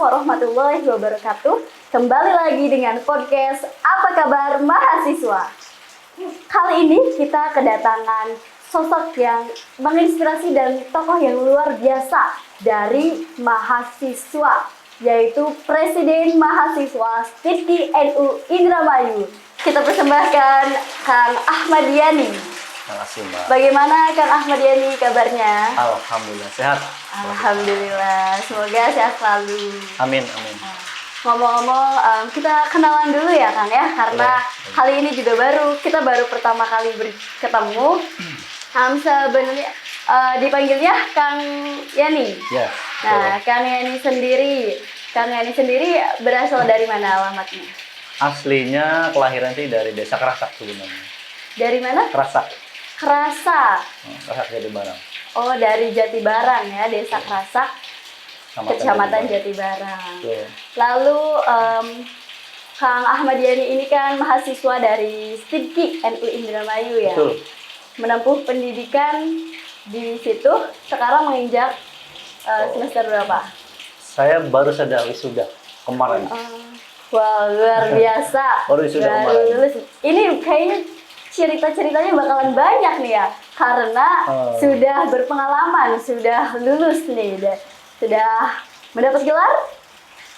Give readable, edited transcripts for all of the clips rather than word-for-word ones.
warahmatullahi wabarakatuh. Kembali lagi dengan podcast Apa Kabar Mahasiswa. Kali ini kita kedatangan sosok yang menginspirasi dan tokoh yang luar biasa dari mahasiswa, yaitu Presiden Mahasiswa STIDKI NU Indramayu. Kita persembahkan Kang Ahmad Yani. Terima kasih, Mbak. Bagaimana Kang Ahmad Yani kabarnya? Alhamdulillah sehat. Alhamdulillah, semoga sehat selalu. Amin, amin. Ngomong-ngomong, kita kenalan dulu ya Kang ya, karena kali ini juga kita baru pertama kali ketemu. Sebenarnya dipanggilnya Kang Yani. Ya. Nah, Kang Yani sendiri berasal dari mana alamatnya? Aslinya kelahiran sih dari Desa Kerasak sebenarnya. Dari mana? Kerasak. Kerasak. Kerasak Jatibarang. Oh, dari Jatibarang ya, Desa Kerasak, Kecamatan Jatibarang. Jatibarang. Lalu Kang Ahmad Yani ini kan mahasiswa dari STIDKI NU Indramayu ya. Betul. Menempuh pendidikan di situ, sekarang menginjak semester berapa? Saya baru saja wisuda kemarin. Wah, luar biasa. Baru wisuda kemarin. Lulus. Ini kayaknya cerita-ceritanya bakalan banyak nih ya, karena sudah berpengalaman, sudah lulus nih, sudah mendapat gelar?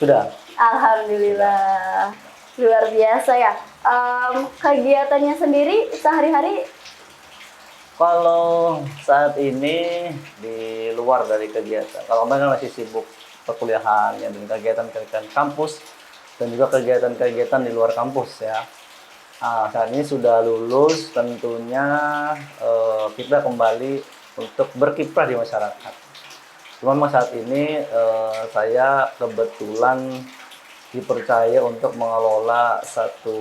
Sudah. Alhamdulillah, luar biasa ya. Kegiatannya sendiri sehari-hari? Kalau saat ini di luar dari kegiatan, kalau mereka masih sibuk perkuliahan ya, dan kegiatan-kegiatan kampus dan juga kegiatan-kegiatan di luar kampus ya. Saat ini sudah lulus, tentunya kita kembali untuk berkiprah di masyarakat. Cuma saat ini saya kebetulan dipercaya untuk mengelola satu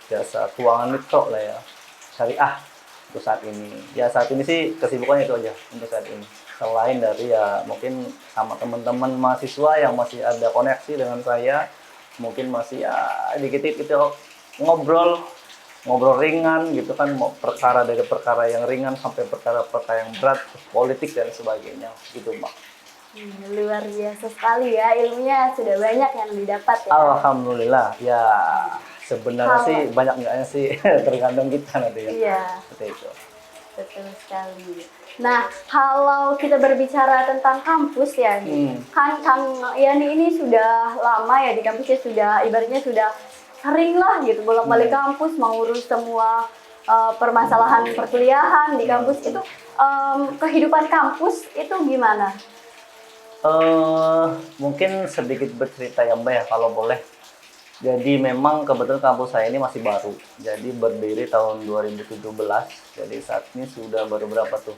jasa keuangan mikro lah ya, syariah untuk saat ini. Ya saat ini sih kesibukannya itu aja untuk saat ini. Selain dari ya mungkin sama teman-teman mahasiswa yang masih ada koneksi dengan saya, mungkin masih ya dikit-dikit itu ngobrol ringan gitu kan, mau perkara dari perkara yang ringan sampai perkara-perkara yang berat, politik dan sebagainya gitu, Mbak. Luar biasa sekali ya, ilmunya sudah banyak yang didapat ya. Alhamdulillah ya, sebenarnya sih banyak enggaknya sih tergantung kita nanti ya. Iya. Seperti itu. Betul sekali. Nah, kalau kita berbicara tentang kampus ya, kan Kang Yani ini sudah lama ya di kampusnya, sudah ibaratnya sudah sering lah gitu bolak-balik kampus, mengurus semua permasalahan perkuliahan di kampus itu. Kehidupan kampus itu gimana? Mungkin sedikit bercerita ya Mbak ya kalau boleh. Jadi memang kebetulan kampus saya ini masih baru. Jadi berdiri tahun 2017. Jadi saat ini sudah baru berapa tuh?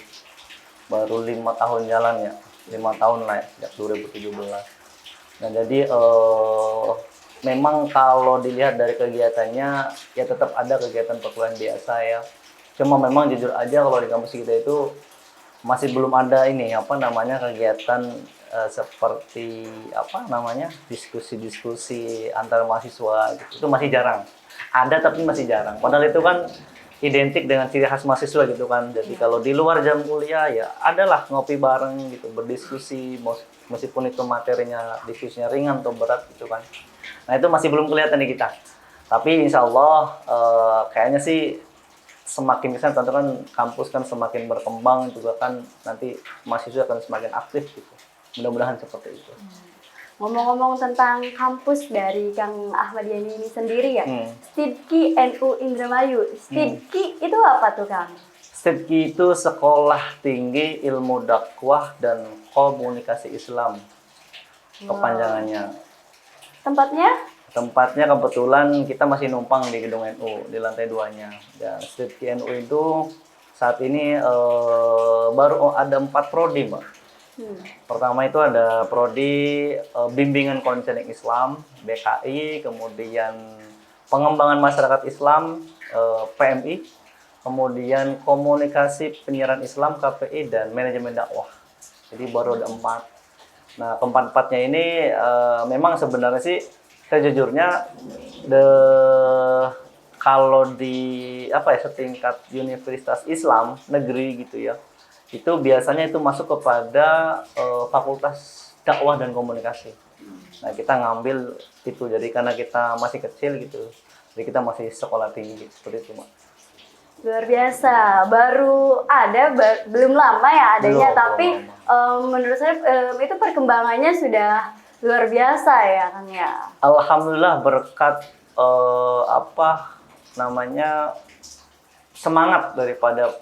Baru 5 tahun jalan ya. 5 tahun lah ya, sejak 2017. Nah jadi memang kalau dilihat dari kegiatannya ya tetap ada kegiatan perkuliahan biasa ya. Cuma memang jujur aja kalau di kampus kita itu masih belum ada kegiatan seperti diskusi-diskusi antar mahasiswa gitu. Itu masih jarang. Ada tapi masih jarang. Padahal itu kan identik dengan ciri khas mahasiswa gitu kan. Jadi kalau di luar jam kuliah ya adalah ngopi bareng gitu, berdiskusi meskipun itu materinya diskusinya ringan atau berat gitu kan. Nah itu masih belum kelihatan di kita. Tapi insya Allah kayaknya sih semakin kesana, tentu kan kampus kan semakin berkembang juga kan, nanti mahasiswa akan semakin aktif gitu. Mudah-mudahan seperti itu. Ngomong-ngomong tentang kampus dari Kang Ahmad Yani ini sendiri ya, STIDKI NU Indramayu. STIDKI itu apa tuh Kang? STIDKI itu Sekolah Tinggi Ilmu Dakwah dan Komunikasi Islam. Kepanjangannya. Tempatnya kebetulan kita masih numpang di gedung NU, di lantai 2-nya. Dan STIDKI NU itu saat ini baru ada 4 prodi, Mbak. Pertama itu ada prodi Bimbingan Konseling Islam, BKI, kemudian Pengembangan Masyarakat Islam, PMI, kemudian Komunikasi Penyiaran Islam, KPI, dan Manajemen Dakwah. Jadi baru ada 4. Nah, keempat-empatnya ini memang sebenarnya sih sejujurnya kalau di setingkat universitas Islam negeri gitu ya, itu biasanya itu masuk kepada fakultas dakwah dan komunikasi. Nah kita ngambil itu, jadi karena kita masih kecil gitu, jadi kita masih sekolah tinggi seperti itu, Mak. Luar biasa, baru ada, belum lama ya adanya, Belum tapi lama. menurut saya itu perkembangannya sudah luar biasa ya Kang ya. Alhamdulillah berkat apa namanya semangat daripada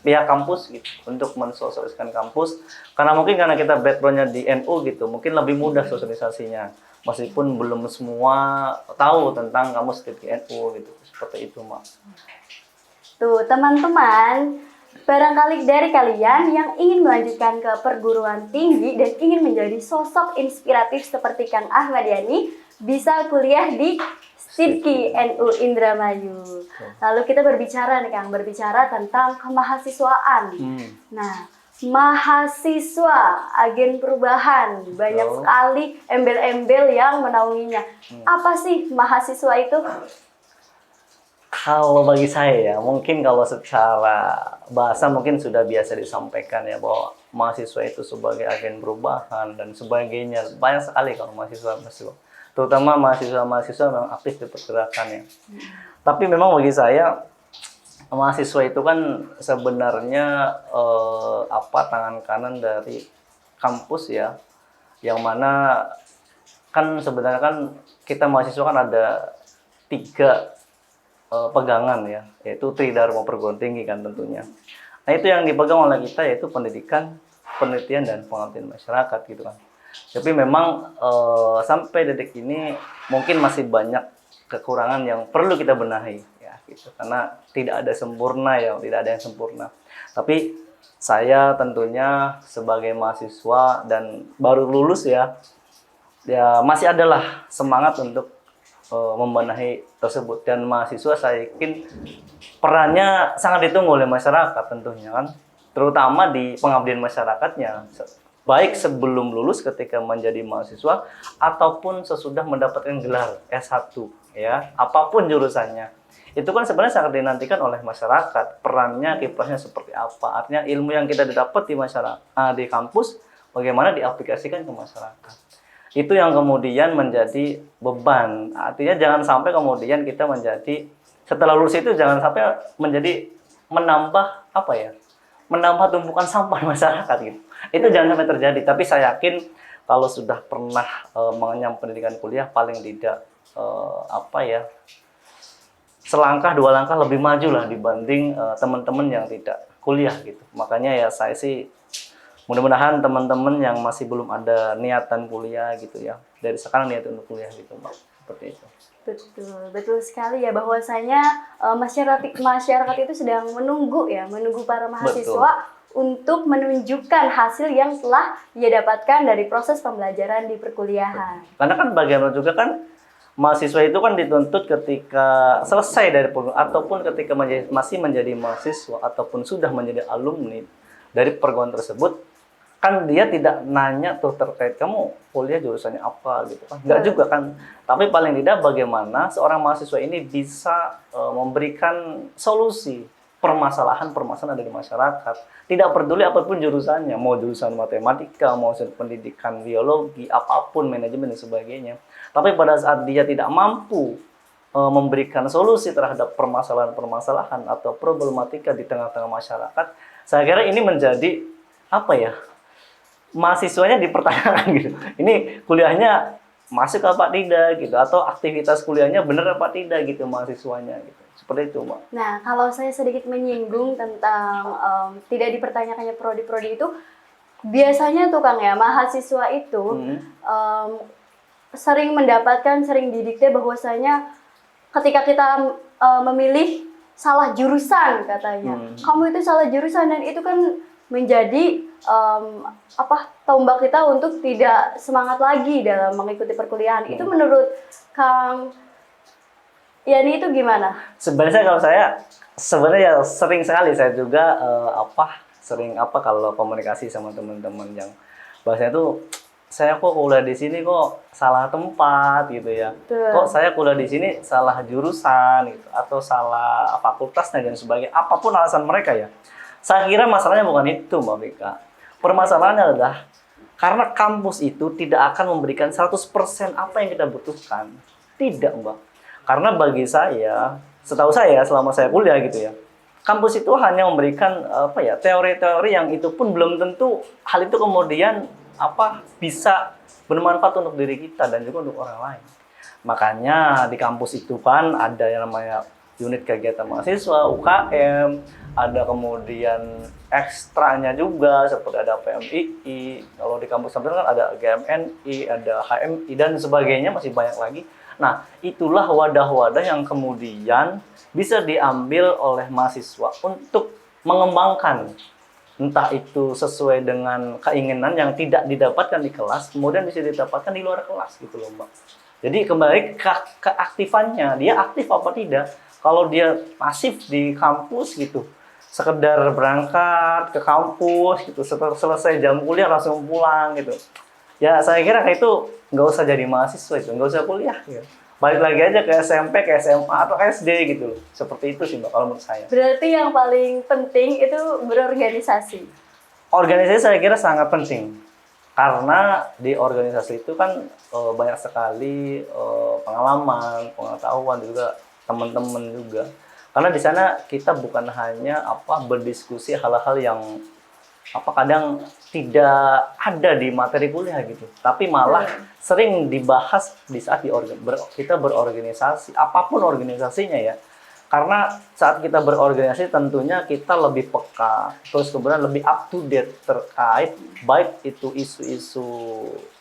pihak kampus gitu untuk mensosialisasikan kampus, karena mungkin karena kita backgroundnya di NU gitu, mungkin lebih mudah sosialisasinya meskipun belum semua tahu tentang kampus di NU gitu, seperti itu, Mak. Tuh teman-teman, barangkali dari kalian yang ingin melanjutkan ke perguruan tinggi dan ingin menjadi sosok inspiratif seperti Kang Ahmad Yani, bisa kuliah di STIPKI NU Indramayu. Lalu kita berbicara nih Kang, berbicara tentang kemahasiswaan. Nah, mahasiswa, agen perubahan, banyak sekali embel-embel yang menaunginya. Apa sih mahasiswa itu? Kalau bagi saya ya, mungkin kalau secara bahasa mungkin sudah biasa disampaikan ya, bahwa mahasiswa itu sebagai agen perubahan dan sebagainya. Banyak sekali kalau mahasiswa, terutama mahasiswa memang aktif di pergerakan ya. Tapi memang bagi saya, mahasiswa itu kan sebenarnya tangan kanan dari kampus ya, yang mana kan sebenarnya kan kita mahasiswa kan ada 3 pegangan ya, yaitu Tridharma perguruan tinggi kan tentunya. Nah itu yang dipegang oleh kita yaitu pendidikan, penelitian dan pengabdian masyarakat gitu kan. Tapi memang sampai detik ini mungkin masih banyak kekurangan yang perlu kita benahi ya gitu, karena tidak ada sempurna ya, tidak ada yang sempurna. Tapi saya tentunya sebagai mahasiswa dan baru lulus ya masih adalah semangat untuk membenahi tersebut, dan mahasiswa saya yakin perannya sangat ditunggu oleh masyarakat tentunya kan, terutama di pengabdian masyarakatnya, baik sebelum lulus ketika menjadi mahasiswa ataupun sesudah mendapatkan gelar S1 ya, apapun jurusannya. Itu kan sebenarnya sangat dinantikan oleh masyarakat, perannya, kiprahnya seperti apa. Artinya ilmu yang kita dapat di masyarakat, di kampus, bagaimana diaplikasikan ke masyarakat. Itu yang kemudian menjadi beban. Artinya jangan sampai kemudian kita menjadi, setelah lulus itu jangan sampai menjadi menambah menambah tumpukan sampah di masyarakat gitu. Itu jangan sampai terjadi. Tapi saya yakin kalau sudah pernah mengenyam pendidikan kuliah, paling tidak selangkah 2 langkah lebih maju lah dibanding teman-teman yang tidak kuliah gitu. Makanya ya saya sih mudah-mudahan teman-teman yang masih belum ada niatan kuliah gitu ya, dari sekarang niat untuk kuliah gitu, Mbak. Seperti itu. Betul sekali ya, bahwasanya masyarakat itu sedang menunggu para mahasiswa untuk menunjukkan hasil yang telah ia dapatkan dari proses pembelajaran di perkuliahan. Karena kan bagaimana juga kan mahasiswa itu kan dituntut ketika selesai dari ataupun ketika masih menjadi mahasiswa ataupun sudah menjadi alumni dari perguruan tersebut, kan dia tidak nanya tuh terkait kamu kuliah jurusannya apa gitu kan, enggak juga kan. Tapi paling tidak bagaimana seorang mahasiswa ini bisa memberikan solusi permasalahan-permasalahan dari masyarakat, tidak peduli apapun jurusannya, mau jurusan matematika, mau pendidikan biologi, apapun, manajemen dan sebagainya. Tapi pada saat dia tidak mampu memberikan solusi terhadap permasalahan-permasalahan atau problematika di tengah-tengah masyarakat, saya kira ini menjadi mahasiswanya dipertanyakan gitu. Ini kuliahnya masuk apa tidak gitu, atau aktivitas kuliahnya benar apa tidak gitu mahasiswanya gitu. Seperti itu, Mbak. Nah, kalau saya sedikit menyinggung tentang tidak dipertanyakannya prodi-prodi itu, biasanya tuh Kang ya, mahasiswa itu sering didikte bahwasanya ketika kita memilih salah jurusan katanya, kamu itu salah jurusan, dan itu kan menjadi tombak kita untuk tidak semangat lagi dalam mengikuti perkuliahan. Itu menurut Kang Yani itu gimana? Sebenarnya kalau saya sering sekali saya juga kalau komunikasi sama teman-teman yang bahasanya tuh, saya kok kuliah di sini kok salah tempat gitu ya. Kok saya kuliah di sini salah jurusan gitu, atau salah fakultasnya dan sebagainya. Apapun alasan mereka ya. Saya kira masalahnya bukan itu, Mbak Bika. Permasalahannya adalah Karena kampus itu tidak akan memberikan 100% apa yang kita butuhkan. Tidak, Mbak. Karena bagi saya, setahu saya selama saya kuliah gitu ya, kampus itu hanya memberikan apa ya, teori-teori yang itu pun belum tentu hal itu kemudian bisa bermanfaat untuk diri kita dan juga untuk orang lain. Makanya di kampus itu kan ada yang namanya unit kegiatan mahasiswa, UKM, ada kemudian ekstranya juga seperti ada PMII. Kalau di kampus sampai kan ada GMNI, ada HMI dan sebagainya, masih banyak lagi. Nah, itulah wadah-wadah yang kemudian bisa diambil oleh mahasiswa untuk mengembangkan, entah itu sesuai dengan keinginan yang tidak didapatkan di kelas, kemudian bisa didapatkan di luar kelas gitu loh, Mbak. Jadi kembali ke keaktifannya, dia aktif apa tidak. Kalau dia pasif di kampus gitu, sekedar berangkat ke kampus gitu, setelah selesai jam kuliah langsung pulang gitu. Ya saya kira itu nggak usah jadi mahasiswa itu, nggak usah kuliah gitu. Balik lagi aja ke SMP, ke SMA, atau SD gitu loh. Seperti itu sih Mbak, kalau menurut saya. Berarti yang paling penting itu berorganisasi. Organisasi saya kira sangat penting. Karena di organisasi itu kan banyak sekali pengalaman, pengetahuan juga teman-teman juga. Karena di sana kita bukan hanya berdiskusi hal-hal yang kadang tidak ada di materi kuliah gitu, tapi malah sering dibahas di saat kita berorganisasi, apapun organisasinya ya. Karena saat kita berorganisasi tentunya kita lebih peka, terus kemudian lebih up to date terkait baik itu isu-isu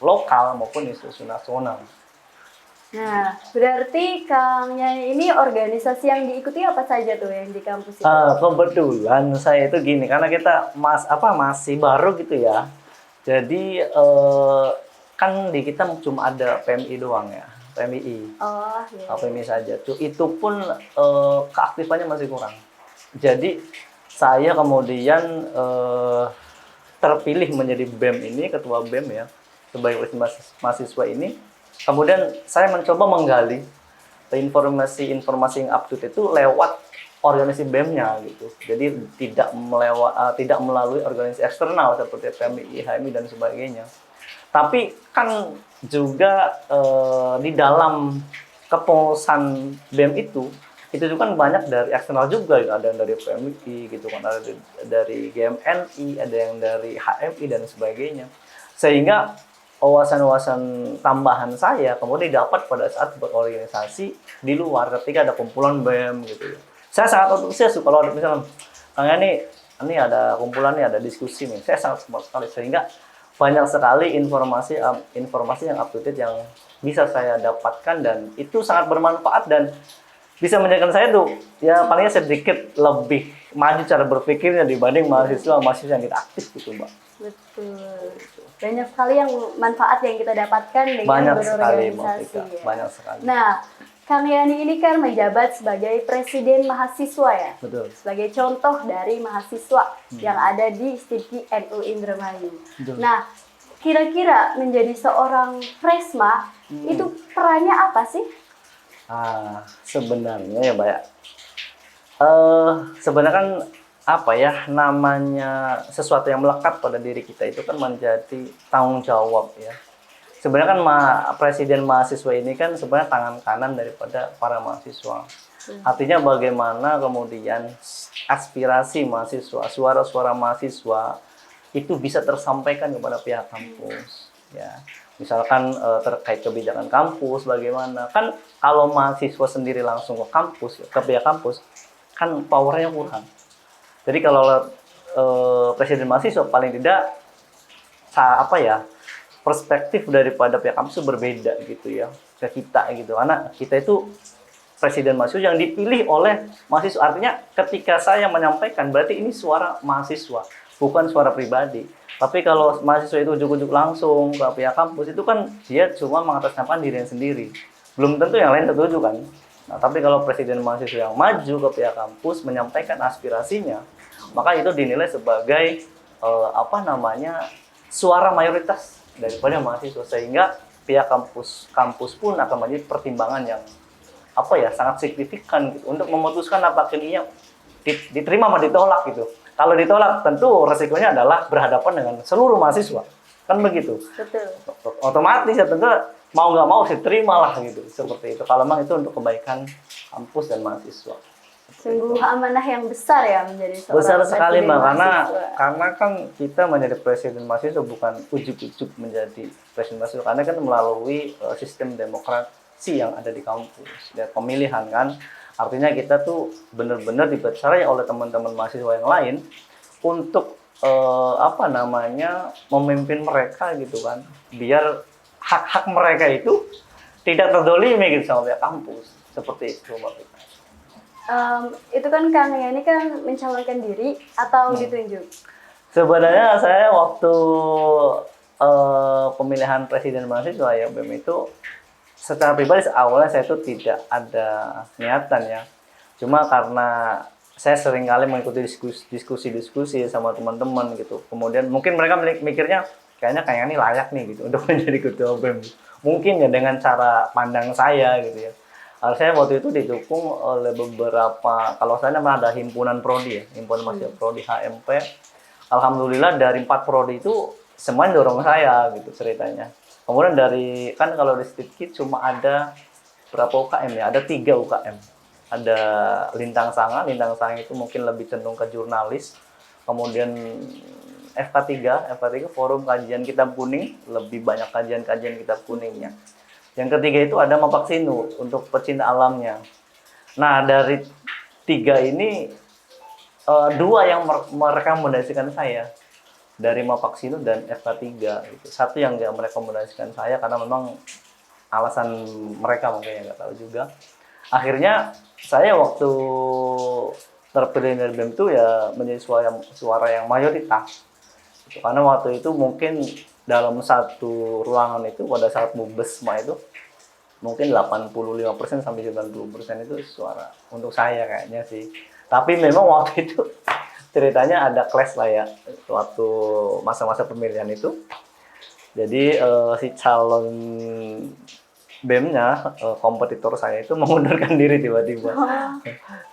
lokal maupun isu-isu nasional. Nah, berarti Kang Nyai ini organisasi yang diikuti apa saja tuh yang di kampus itu? Kebetulan saya itu gini, karena kita masih baru gitu ya. Jadi kan di kita cuma ada PMI doang ya, PMI. Oh, iya. PMI saja tuh. Itu pun keaktifannya masih kurang. Jadi saya kemudian terpilih menjadi BEM ini, ketua BEM ya, sebagai mahasiswa ini. Kemudian saya mencoba menggali informasi yang up to date itu lewat organisasi BEM-nya gitu. Jadi tidak melalui organisasi eksternal seperti PMI, HMI dan sebagainya. Tapi kan juga di dalam kepengurusan BEM itu juga kan banyak dari eksternal juga, ada yang dari PMI gitu kan, ada dari GMNI, ada yang dari HMI dan sebagainya. Sehingga wawasan-wawasan tambahan saya kemudian didapat pada saat berorganisasi di luar ketika ada kumpulan BEM gitu. Saya sangat antusias kalau ada misalnya ini ada kumpulan nih, ada diskusi nih. Saya sangat semangat sekali sehingga banyak sekali informasi yang up to date yang bisa saya dapatkan dan itu sangat bermanfaat dan bisa menjadikan saya tuh ya palingnya sedikit lebih maju cara berpikirnya dibanding mahasiswa yang tidak aktif gitu, Mbak. Betul. Banyak sekali yang manfaat yang kita dapatkan dengan berorganisasi. Ya. Banyak sekali. Nah, Kang Yani ini kan menjabat sebagai Presiden Mahasiswa ya. Betul. Sebagai contoh dari mahasiswa yang ada di STIPKI NU Indramayu. Betul. Nah, kira-kira menjadi seorang Presma itu perannya apa sih? Sebenarnya ya, Mbak ya. Sebenarnya kan namanya sesuatu yang melekat pada diri kita itu kan menjadi tanggung jawab ya. Sebenarnya kan presiden mahasiswa ini kan sebenarnya tangan kanan daripada para mahasiswa. Artinya bagaimana kemudian aspirasi mahasiswa, suara-suara mahasiswa itu bisa tersampaikan kepada pihak kampus ya. Misalkan terkait kebijakan kampus bagaimana. Kan kalau mahasiswa sendiri langsung ke kampus, ke pihak kampus kan powernya kurang. Jadi kalau presiden mahasiswa paling tidak perspektif daripada pihak kampus berbeda gitu ya ke kita gitu. Karena kita itu presiden mahasiswa yang dipilih oleh mahasiswa. Artinya ketika saya menyampaikan berarti ini suara mahasiswa, bukan suara pribadi. Tapi kalau mahasiswa itu ujuk-ujuk langsung ke pihak kampus itu kan dia cuma mengatasnamakan dirinya sendiri. Belum tentu yang lain setuju kan. Nah, tapi kalau presiden mahasiswa yang maju ke pihak kampus menyampaikan aspirasinya, maka itu dinilai sebagai suara mayoritas daripada mahasiswa, sehingga pihak kampus pun akan menjadi pertimbangan yang sangat signifikan gitu, untuk memutuskan apakah ini diterima atau ditolak gitu. Kalau ditolak tentu resikonya adalah berhadapan dengan seluruh mahasiswa. kan begitu. Betul. Otomatis ya tentu mau nggak mau saya terimalah gitu, seperti itu. Kalau memang itu untuk kebaikan kampus dan mahasiswa. Sungguh amanah yang besar ya menjadi seorang Besar sekali presiden Mbak, mahasiswa. karena kan kita menjadi presiden mahasiswa bukan ujuk-ujuk menjadi presiden mahasiswa, karena kan melalui sistem demokrasi yang ada di kampus, ya pemilihan kan. Artinya kita tuh benar-benar dipercaya oleh teman-teman mahasiswa yang lain untuk apa namanya memimpin mereka gitu kan, biar hak-hak mereka itu tidak terdolimi gitu sama pihak kampus, seperti itu Mbak. Itu kan Kang Yani kan mencalonkan diri atau ditunjuk? Sebenarnya saya waktu pemilihan presiden mahasiswa ya BEM itu secara pribadi awalnya saya itu tidak ada niatan ya. Cuma karena saya sering kali mengikuti diskusi-diskusi sama teman-teman gitu. Kemudian mungkin mereka mikirnya kayaknya kayak ini layak nih gitu untuk menjadi ketua BEM. Mungkin ya dengan cara pandang saya gitu ya. Saya waktu itu didukung oleh beberapa, kalau saya namanya ada himpunan prodi ya, himpunan mahasiswa prodi HMP. Alhamdulillah dari 4 prodi itu semuanya dorong saya gitu ceritanya. Kemudian dari, kan kalau di Stipkit cuma ada berapa UKM ya, ada 3 UKM. Ada Lintang Sanga itu mungkin lebih cenderung ke jurnalis. Kemudian FK3 Forum Kajian Kitab Kuning, lebih banyak kajian-kajian kitab kuningnya. Yang ketiga itu ada Mapaksinu untuk pecinta alamnya. Nah dari 3 ini 2 yang merekomendasikan saya dari Mapaksinu dan FK3 gitu. Satu yang nggak merekomendasikan saya karena memang alasan mereka mungkin nggak tahu juga. Akhirnya saya waktu terpilih dari BEM itu ya menjadi suara yang mayoritas. Karena waktu itu mungkin dalam satu ruangan itu pada saat Mubesma itu mungkin 85% sampai 90% itu suara untuk saya kayaknya sih. Tapi memang waktu itu ceritanya ada clash lah ya waktu masa-masa pemilihan itu. Jadi si calon BEM-nya, kompetitor saya itu mengundurkan diri tiba-tiba.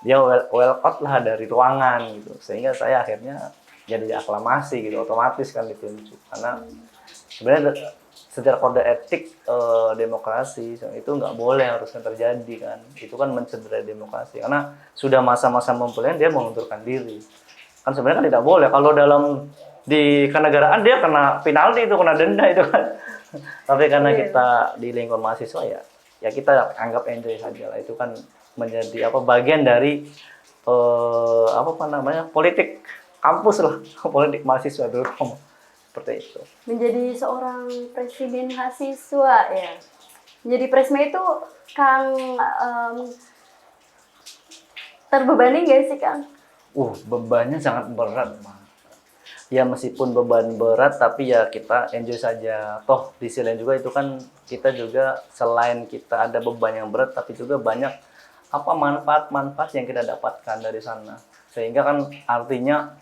Dia well out lah dari ruangan gitu. Sehingga saya akhirnya jadi aklamasi gitu, otomatis kan ditunjuk. Karena sebenarnya secara kode etik demokrasi itu nggak boleh harusnya terjadi kan. Itu kan mencederai demokrasi. Karena sudah masa-masa pemilihan dia mengundurkan diri. Kan sebenarnya kan tidak boleh. Kalau dalam di kenegaraan dia kena penalti itu, kena denda itu kan. Tapi karena kita di lingkungan mahasiswa ya kita anggap enjoy saja lah. Itu kan menjadi bagian dari apa namanya politik kampus lah, politik mahasiswa terutama seperti itu. Menjadi seorang presiden mahasiswa ya. Menjadi presma itu Kang terbebani nggak sih Kang? Bebannya sangat berat, Bang. Ya meskipun beban berat tapi ya kita enjoy saja. Toh di sisi lain juga itu kan kita juga selain kita ada beban yang berat tapi juga banyak manfaat-manfaat yang kita dapatkan dari sana. Sehingga kan artinya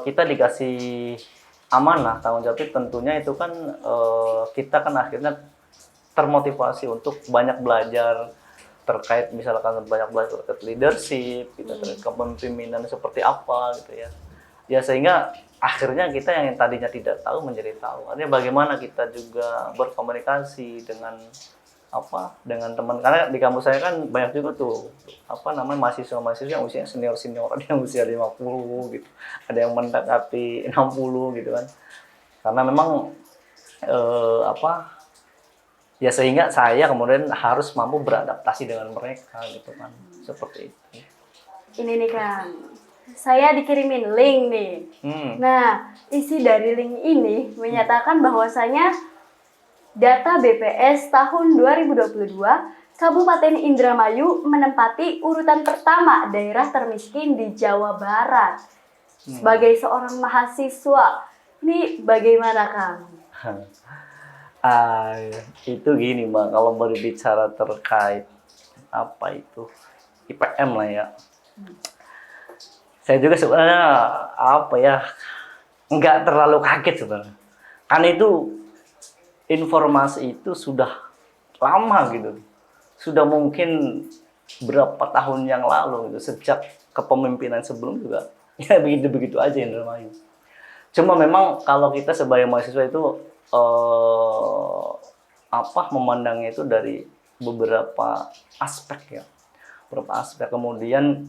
kita dikasih amanah, tanggung jawab tentunya itu kan kita kan akhirnya termotivasi untuk banyak belajar terkait misalkan banyak belajar terkait leadership, kita terkait kepemimpinan seperti apa gitu ya. Ya sehingga akhirnya kita yang tadinya tidak tahu menjadi tahu. Artinya bagaimana kita juga berkomunikasi dengan dengan teman, karena di kampus saya kan banyak juga tuh mahasiswa-mahasiswa yang usianya senior-senior, ada yang usia 50 gitu. Ada yang mendekati 60 gitu kan. Karena memang ya sehingga saya kemudian harus mampu beradaptasi dengan mereka gitu kan. Seperti itu. Ini nih Kang, saya dikirimin link nih. Nah, isi dari link ini menyatakan bahwasanya data BPS tahun 2022, Kabupaten Indramayu menempati urutan pertama daerah termiskin di Jawa Barat. Sebagai seorang mahasiswa, ini bagaimana Kang? Itu gini Mbak, kalau berbicara terkait IPM lah ya. Saya juga sebenarnya nggak terlalu kaget sebenarnya. Karena itu informasi itu sudah lama gitu. Sudah mungkin berapa tahun yang lalu gitu, sejak kepemimpinan sebelum juga. Ya begitu-begitu aja Indramayu. Cuma memang kalau kita sebagai mahasiswa itu memandangnya itu dari beberapa aspek ya, beberapa aspek. Kemudian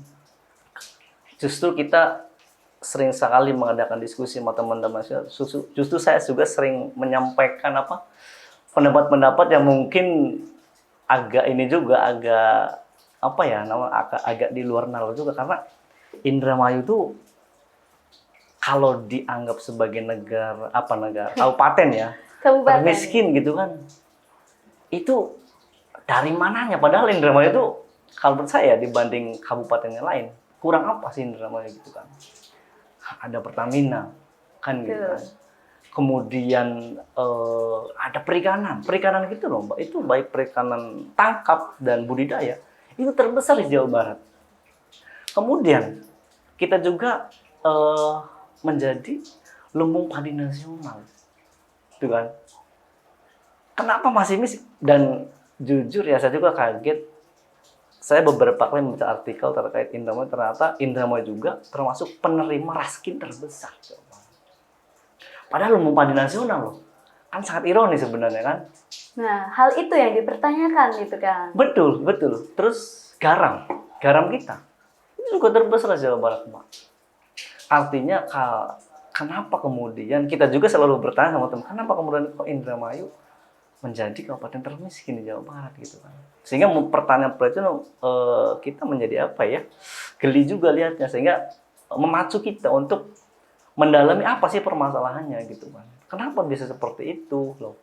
justru kita sering sekali mengadakan diskusi sama teman-teman. Justru saya juga sering menyampaikan pendapat-pendapat yang mungkin agak agak di luar nalar juga, karena Indramayu itu kalau dianggap sebagai negara kabupaten ya, Kabupaten. termiskin gitu kan, itu dari mananya? Padahal Indramayu itu kalau menurut saya dibanding kabupaten yang lain, kurang apa sih Indramayu gitu kan? Ada Pertamina kan gitu kan. Kemudian ada perikanan gitu loh Mbak. Itu baik perikanan tangkap dan budidaya itu terbesar di Jawa Barat. Kemudian kita juga menjadi lumbung padi nasional, gitu kan. Kenapa masih miskin? Dan jujur ya, saya juga kaget. Saya beberapa kali membaca artikel terkait Indramayu, ternyata Indramayu juga termasuk penerima raskin terbesar. Padahal lumbung padi nasional loh. Kan sangat ironis sebenarnya kan. Nah, hal itu yang dipertanyakan gitu kan. Betul. Terus garam kita itu juga terbesar di Jawa Barat, Mbak. Artinya kenapa kemudian kita juga selalu bertanya sama teman, kenapa kemudian kok Indramayu menjadi kabupaten termiskin di Jawa Barat gitu kan. Sehingga pertanyaan itu kita menjadi geli juga lihatnya, sehingga memacu kita untuk mendalami apa sih permasalahannya gitu kan. Kenapa bisa seperti itu loh.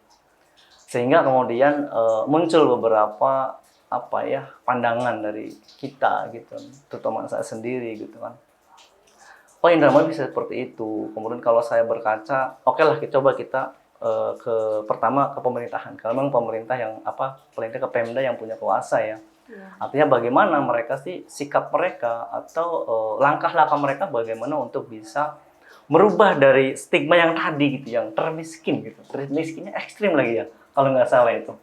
Sehingga kemudian muncul beberapa pandangan dari kita gitu, terutama saya sendiri gitu kan. Oh, Indramayu bisa seperti itu. Kemudian kalau saya berkaca, oke lah coba kita pertama ke pemerintahan. Kalau memang pemerintah yang pemerintah ke Pemda yang punya kuasa ya. Artinya bagaimana mereka sih, sikap mereka atau langkah-langkah mereka bagaimana untuk bisa merubah dari stigma yang tadi gitu, yang termiskin gitu. Termiskinnya ekstrim lagi ya, kalau nggak salah itu.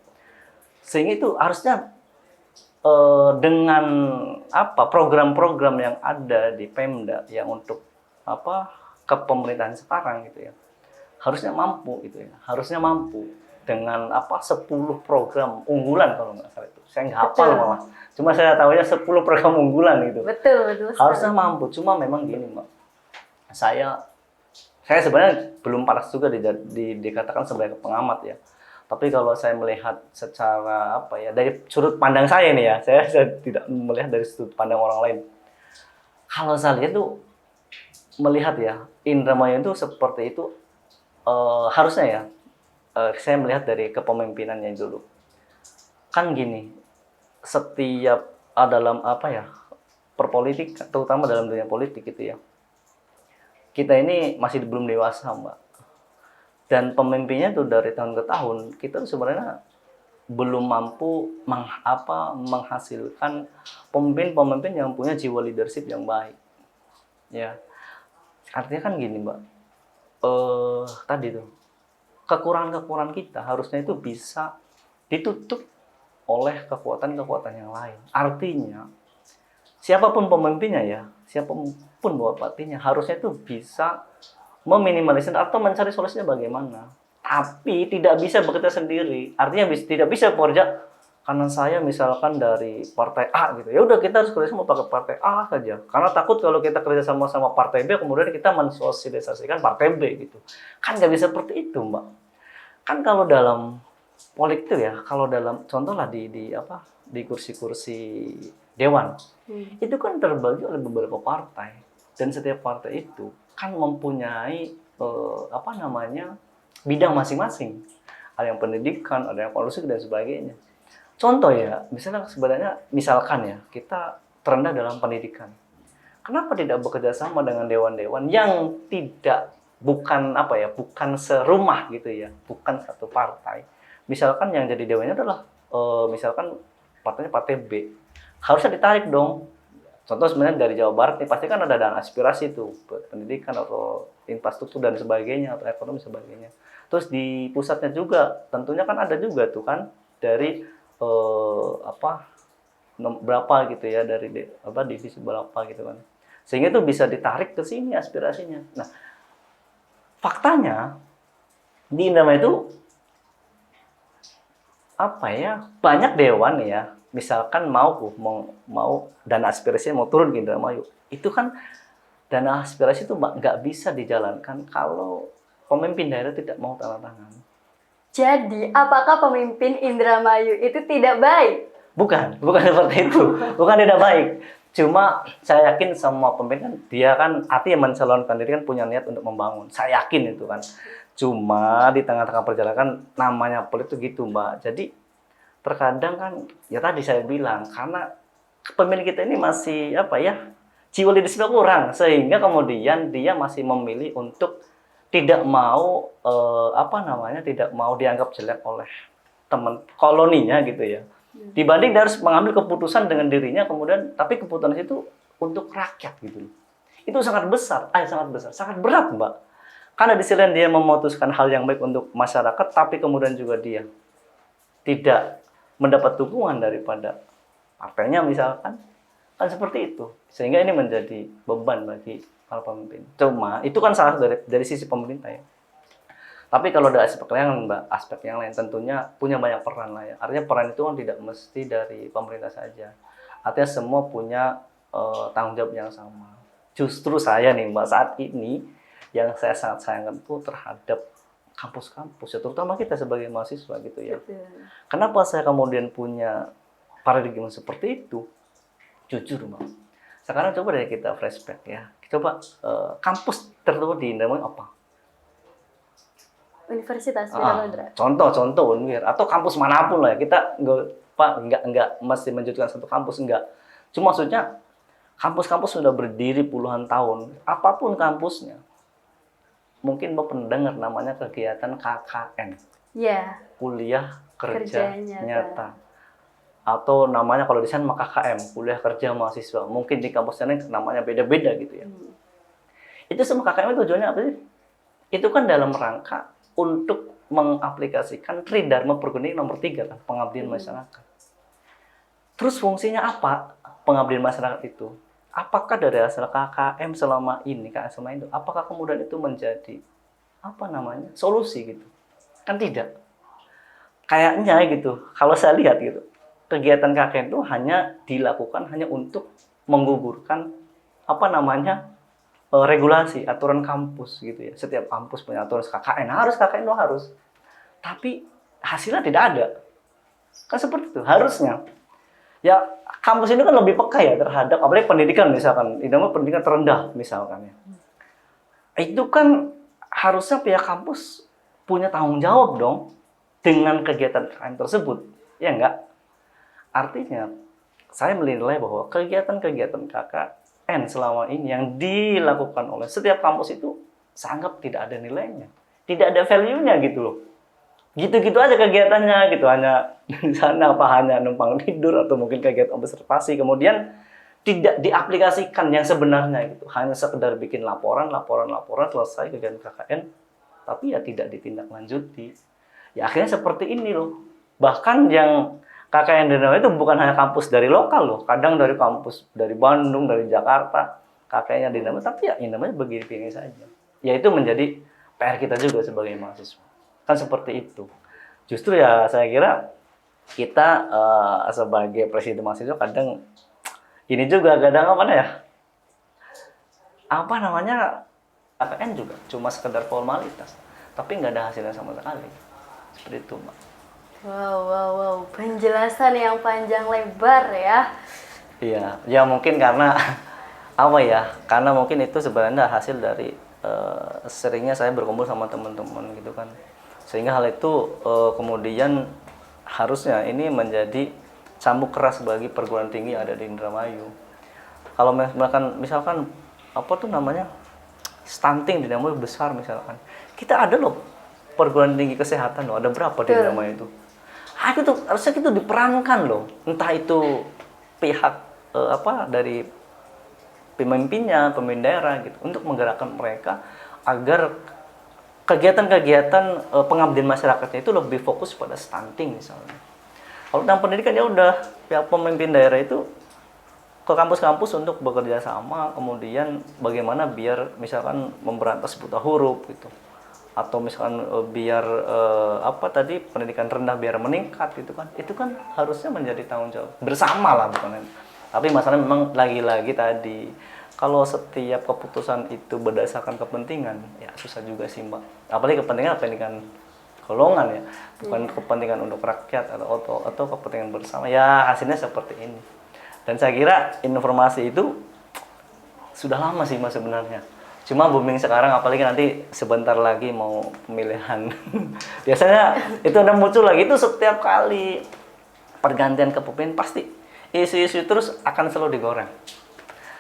Sehingga itu harusnya dengan program-program yang ada di Pemda yang untuk kepemerintahan sekarang gitu ya, harusnya mampu dengan 10 program unggulan kalau nggak salah itu. Saya nggak hafal malah. Cuma saya tahunya 10 program unggulan gitu. Betul. Harusnya mampu. Cuma memang gini, Mbak. Saya sebenarnya belum panas juga dikatakan sebagai pengamat ya. Tapi kalau saya melihat secara dari sudut pandang saya nih ya, saya tidak melihat dari sudut pandang orang lain. Kalau saya lihat tuh melihat ya, Indramayu itu seperti itu harusnya ya. Saya melihat dari kepemimpinannya dulu. Kan gini, setiap dalam perpolitik, terutama dalam dunia politik gitu ya. Kita ini masih belum dewasa, Mbak. Dan pemimpinnya tuh dari tahun ke tahun, kita tuh sebenarnya belum mampu menghasilkan pemimpin-pemimpin yang punya jiwa leadership yang baik. Ya. Artinya kan gini, Mbak. Tadi tuh, kekurangan-kekurangan kita harusnya itu bisa ditutup oleh kekuatan-kekuatan yang lain. Artinya, siapapun pemimpinnya ya, siapapun bupatinya, harusnya itu bisa meminimalisir atau mencari solusinya bagaimana. Tapi tidak bisa bekerja sendiri. Artinya tidak bisa bekerja karena saya misalkan dari partai A gitu. Ya udah kita harus kerja sama pakai partai A saja. Karena takut kalau kita kerja sama partai B kemudian kita mensosialisasikan partai B gitu. Kan nggak bisa seperti itu, Mbak. Kan kalau dalam politik itu ya, kalau dalam contoh lah di kursi-kursi dewan, itu kan terbagi oleh beberapa partai, dan setiap partai itu kan mempunyai bidang masing-masing. Ada yang pendidikan, ada yang politik dan sebagainya. Contoh ya, misalkan ya, kita terendah dalam pendidikan. Kenapa tidak bekerja sama dengan dewan-dewan yang bukan serumah gitu ya, bukan satu partai. Misalkan yang jadi dewannya adalah misalkan partainya partai B. Harusnya ditarik dong. Contoh sebenarnya dari Jawa Barat nih, pasti kan ada dana aspirasi tuh buat pendidikan atau infrastruktur dan sebagainya atau ekonomi sebagainya. Terus di pusatnya juga tentunya kan ada juga tuh kan dari berapa gitu ya, dari divisi berapa gitu kan. Sehingga itu bisa ditarik ke sini aspirasinya. Nah, faktanya di Indramayu itu apa ya, banyak dewan ya, misalkan mau dana aspirasi mau turun ke Indramayu, itu kan dana aspirasi itu nggak bisa dijalankan kalau pemimpin daerah tidak mau tanda tangan. Jadi, apakah pemimpin Indramayu itu tidak baik? Bukan seperti itu, bukan tidak baik. Cuma saya yakin semua pemimpin kan, dia kan artinya mencalonkan diri kan punya niat untuk membangun. Saya yakin itu kan. Cuma di tengah-tengah perjalanan namanya politik gitu Mbak. Jadi terkadang kan ya tadi saya bilang karena pemimpin kita ini masih apa ya, jiwa leadership kurang sehingga kemudian dia masih memilih untuk tidak mau tidak mau dianggap jelek oleh teman koloninya gitu ya. Dibanding dia harus mengambil keputusan dengan dirinya kemudian tapi keputusan itu untuk rakyat gitu. Itu sangat besar, sangat berat, Mbak. Karena di sisi lain dia memutuskan hal yang baik untuk masyarakat tapi kemudian juga dia tidak mendapat dukungan daripada partainya misalkan. Kan seperti itu. Sehingga ini menjadi beban bagi para pemimpin. Cuma itu kan salah dari sisi pemerintah ya. Tapi kalau ada aspek yang lain, Mbak, aspek yang lain tentunya punya banyak peran lah ya. Artinya peran itu kan tidak mesti dari pemerintah saja. Artinya semua punya tanggung jawab yang sama. Justru saya nih Mbak saat ini yang saya sangat sayangkan itu terhadap kampus-kampus ya, terutama kita sebagai mahasiswa gitu ya. Betul. Kenapa saya kemudian punya paradigma seperti itu? Jujur Mbak. Sekarang coba deh kita flashback ya. Coba kampus tertua di Indramayu apa? Universitas Wirabadra. Contoh Unwir atau kampus manapun lah ya. Kita nggak mesti menunjukkan satu kampus enggak. Cuma maksudnya kampus-kampus sudah berdiri puluhan tahun. Apapun kampusnya. Mungkin Mbak pernah dengar namanya kegiatan KKN. Ya. Kuliah Kerja Nyata. Atau namanya kalau di sana KKM, kuliah kerja mahasiswa. Mungkin di kampus lain namanya beda-beda gitu ya. Itu semua KKM itu tujuannya apa sih? Itu kan dalam rangka untuk mengaplikasikan Tridharma Pergunian nomor 3 kan, pengabdian masyarakat. Terus fungsinya apa pengabdian masyarakat itu? Apakah dari hasil KKM selama ini, apakah kemudian itu menjadi solusi gitu? Kan tidak. Kayaknya gitu, kalau saya lihat gitu, kegiatan KKN itu hanya dilakukan hanya untuk menggugurkan regulasi aturan kampus gitu ya. Setiap kampus punya aturan KKN harus. Tapi hasilnya tidak ada. Kan seperti itu harusnya. Ya kampus ini kan lebih peka ya terhadap apalagi pendidikan misalkan, idama pendidikan terendah misalkan ya. Itu kan harusnya pihak kampus punya tanggung jawab dong dengan kegiatan KKN tersebut. Ya enggak? Artinya, saya menilai bahwa kegiatan-kegiatan KKN selama ini yang dilakukan oleh setiap kampus itu saya anggap tidak ada nilainya. Tidak ada value-nya gitu loh. Gitu-gitu aja kegiatannya gitu. Hanya di sana hanya numpang tidur atau mungkin kegiatan observasi. Kemudian tidak diaplikasikan yang sebenarnya gitu. Hanya sekedar bikin laporan selesai kegiatan KKN. Tapi ya tidak ditindaklanjuti. Ya akhirnya seperti ini loh. Bahkan yang KKN di Indramayu itu bukan hanya kampus dari lokal loh, kadang dari kampus dari Bandung, dari Jakarta, KKN-nya di Indramayu, tapi ya Indramayu begini-begini saja. Ya itu menjadi PR kita juga sebagai mahasiswa. Kan seperti itu. Justru ya saya kira kita sebagai presiden mahasiswa kadang ini juga kadang KKN juga cuma sekedar formalitas, tapi nggak ada hasilnya sama sekali. Seperti itu, Mbak. Wow. Penjelasan yang panjang lebar ya. Iya, ya mungkin karena karena mungkin itu sebenarnya hasil dari seringnya saya berkumpul sama teman-teman gitu kan. Sehingga hal itu kemudian harusnya ini menjadi cambuk keras bagi perguruan tinggi yang ada di Indramayu. Kalau misalkan stunting di Indramayu besar misalkan. Kita ada loh perguruan tinggi kesehatan loh, ada berapa di Indramayu itu? Harusnya itu diperankan loh, entah itu pihak dari pemimpinnya, pemimpin daerah gitu, untuk menggerakkan mereka agar kegiatan-kegiatan pengabdian masyarakatnya itu lebih fokus pada stunting misalnya. Kalau tentang pendidikan ya udah pihak pemimpin daerah itu ke kampus-kampus untuk bekerja sama, kemudian bagaimana biar misalkan memberantas buta huruf gitu. atau misalkan biar apa tadi pendidikan rendah biar meningkat itu kan harusnya menjadi tanggung jawab bersama lah bukan. Tapi masalahnya memang lagi-lagi tadi kalau setiap keputusan itu berdasarkan kepentingan ya susah juga sih Mbak, apalagi kepentingan golongan ya, bukan kepentingan untuk rakyat atau kepentingan bersama ya, hasilnya seperti ini. Dan saya kira informasi itu sudah lama sih Mas sebenarnya, cuma booming sekarang, apalagi nanti sebentar lagi mau pemilihan biasanya itu udah muncul lagi, itu setiap kali pergantian kepemimpinan pasti isu-isu terus akan selalu digoreng,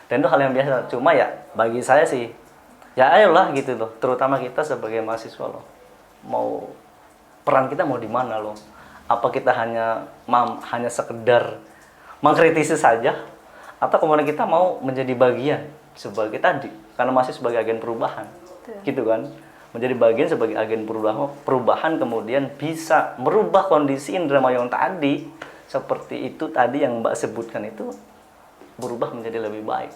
dan itu hal yang biasa. Cuma ya bagi saya sih ya ayolah gitu loh, terutama kita sebagai mahasiswa loh, mau peran kita mau di mana loh? Apa kita hanya sekedar mengkritisi saja, atau kemudian kita mau menjadi bagian sebagai tadi, karena masih sebagai agen perubahan, gitu kan? Menjadi bagian sebagai agen perubahan kemudian bisa merubah kondisi Indramayu yang tadi seperti itu tadi yang Mbak sebutkan itu berubah menjadi lebih baik.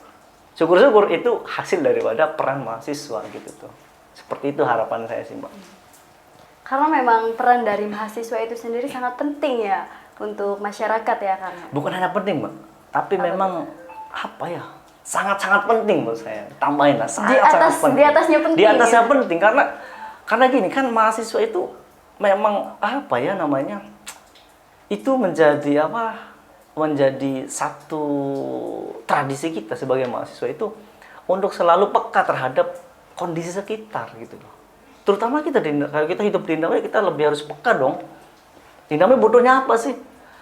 Syukur-syukur itu hasil daripada peran mahasiswa gitu tuh. Seperti itu harapan saya sih Mbak. Karena memang peran dari mahasiswa itu sendiri sangat penting ya untuk masyarakat ya karena. Bukan hanya penting Mbak, tapi memang apa ya, sangat-sangat penting menurut saya. Tambahin lah, sangat-sangat penting. Di atasnya penting. Di atasnya penting karena gini kan, mahasiswa itu memang apa ya namanya, itu menjadi satu tradisi kita sebagai mahasiswa itu untuk selalu peka terhadap kondisi sekitar gitu loh. Terutama kalau kita hidup di Indonesia, kita lebih harus peka dong. Indonesia butuhnya apa sih?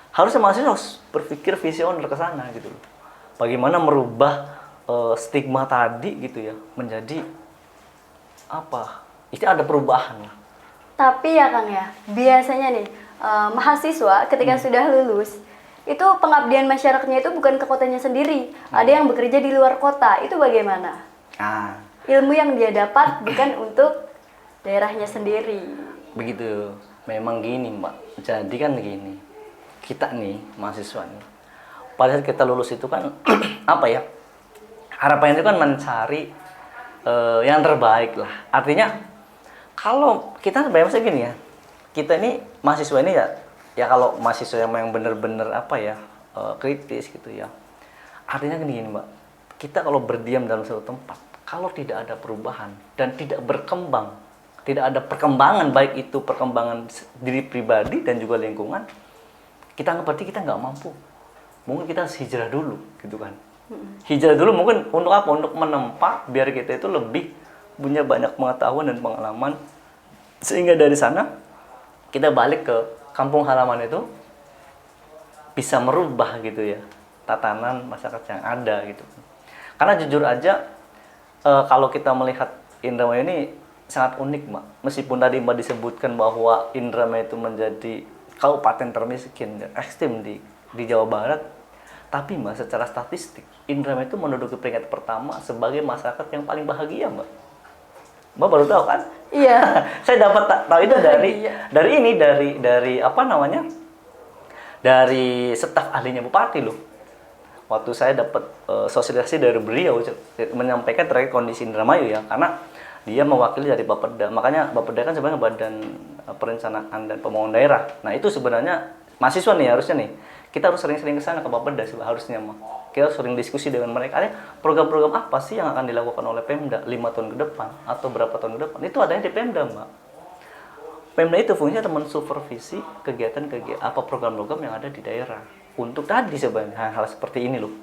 Harusnya mahasiswa harus berpikir visioner ke sana gitu loh. Bagaimana merubah stigma tadi gitu ya menjadi apa? Itu ada perubahan lah. Tapi ya Kang ya, biasanya nih mahasiswa ketika sudah lulus itu pengabdian masyarakatnya itu bukan ke kotanya sendiri. Ada yang bekerja di luar kota. Itu bagaimana? Ilmu yang dia dapat bukan untuk daerahnya sendiri. Begitu. Memang gini Mbak. Jadi kan gini. Kita nih mahasiswa nih. Pada saat kita lulus itu kan apa ya? Harapannya itu kan mencari yang terbaik lah. Artinya kalau kita bayangin gini ya. Kita ini mahasiswa ini ya kalau mahasiswa yang benar-benar apa ya? Kritis gitu ya. Artinya gini Mbak. Kita kalau berdiam dalam suatu tempat, kalau tidak ada perubahan dan tidak berkembang, tidak ada perkembangan, baik itu perkembangan diri pribadi dan juga lingkungan, kita berarti kita nggak mampu. Mungkin kita harus hijrah dulu, gitu kan? Hijrah dulu mungkin untuk apa? Untuk menempa, biar kita itu lebih punya banyak pengetahuan dan pengalaman, sehingga dari sana kita balik ke kampung halaman itu bisa merubah gitu ya tatanan masyarakat yang ada gitu. Karena jujur aja kalau kita melihat Indramayu ini sangat unik Mbak. Meskipun tadi Mbak disebutkan bahwa Indramayu itu menjadi kabupaten termiskin dan ekstrim di Jawa Barat, tapi Mbak secara statistik Indramayu itu menduduki peringkat pertama sebagai masyarakat yang paling bahagia Mbak. Mbak baru tahu kan? Iya. Saya dapat tahu itu dari apa namanya? Dari staf ahlinya Bupati loh. Waktu saya dapat sosialisasi dari beliau menyampaikan terkait kondisi Indramayu ya, karena dia mewakili dari Bapeda. Makanya Bapeda kan sebenarnya Badan Perencanaan dan Pembangunan Daerah. Nah, itu sebenarnya mahasiswa nih harusnya nih. Kita harus sering-sering ke sana ke Bapeda harusnya mah. Kita harus sering diskusi dengan mereka. Ada program-program apa sih yang akan dilakukan oleh Pemda 5 tahun ke depan atau berapa tahun ke depan? Itu adanya di Pemda, Mbak. Pemda itu fungsinya mensupervisi kegiatan-kegiatan apa program-program yang ada di daerah. Untuk tadi sebenarnya hal-hal seperti ini loh.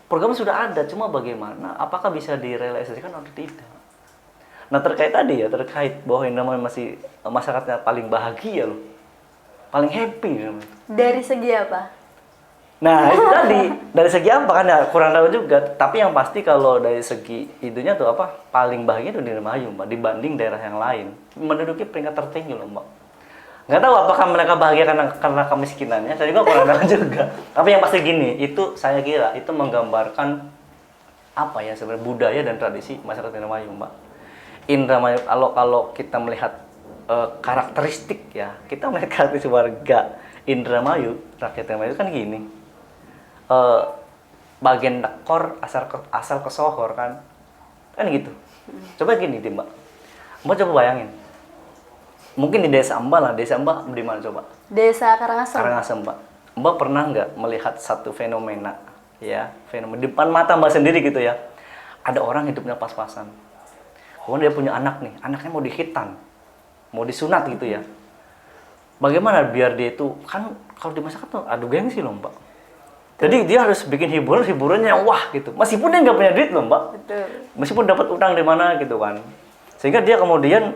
Program sudah ada, cuma bagaimana apakah bisa direalisasikan atau tidak? Nah terkait bahwa Indramayu masih masyarakatnya paling bahagia loh, paling happy. Dari segi apa? Nah itu tadi dari segi apa kan ya kurang tahu juga. Tapi yang pasti kalau dari segi itunya tuh apa paling bahagia itu di Indramayu Mbak dibanding daerah yang lain, menduduki peringkat tertinggi loh Mbak. Nggak tahu apakah mereka bahagia karena kemiskinannya, saya juga kurang tahu juga. Tapi yang pasti gini, itu saya kira itu menggambarkan apa ya sebenarnya budaya dan tradisi masyarakat Indramayu Mbak. Indramayu kalau kita melihat karakteristik ya, kita melihat karakteristik warga Indramayu, rakyat Indramayu kan gini, bagian dekor asal kesohor kan gitu. Coba gini deh Mbak coba bayangin, mungkin di desa Mbak lah. Desa Mbak di mana coba? Desa Karangasem. Karangasem Mbak. Mbak pernah nggak melihat satu fenomena, ya, fenomena di depan mata Mbak sendiri gitu ya? Ada orang hidupnya pas-pasan. Kemudian dia punya anak nih, anaknya mau dihitan, mau disunat gitu ya. Bagaimana biar dia itu, kan kalau di masyarakat tuh adu gengsi loh Mbak. Jadi dia harus bikin hiburannya yang wah gitu. Meskipun dia nggak punya duit loh Mbak. Betul. Meskipun dapat utang di mana gitu kan. Sehingga dia kemudian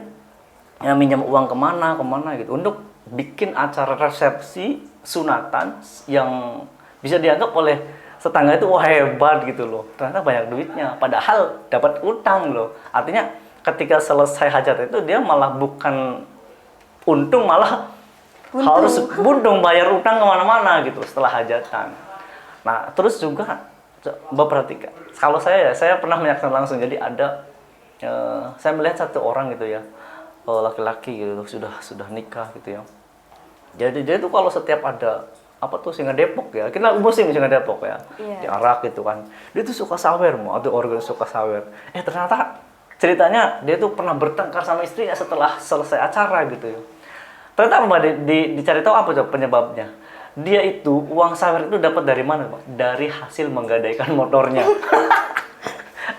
ya, minjam uang kemana gitu. Untuk bikin acara resepsi sunatan yang bisa dianggap oleh tetangga itu wah hebat gitu loh. Ternyata banyak duitnya. Padahal dapat utang loh. Artinya ketika selesai hajat itu dia malah bukan untung, malah harus buntung bayar utang kemana-mana gitu setelah hajatan. Nah, terus juga Mbak perhatikan, kalau saya pernah menyaksikan langsung. Jadi ada, saya melihat satu orang gitu ya, laki-laki gitu, sudah nikah gitu ya. Jadi dia tuh kalau setiap ada apa tuh Singa Depok ya, kita musim Singa Depok ya, diarak gitu kan. Dia tuh suka sawer, mau ada organ suka sawer. Ternyata ceritanya dia tuh pernah bertengkar sama istrinya setelah selesai acara gitu ya. Ternyata Mbak dicari tahu apa coba penyebabnya. Dia itu uang sawer itu dapat dari mana, Mbak? Dari hasil menggadaikan motornya.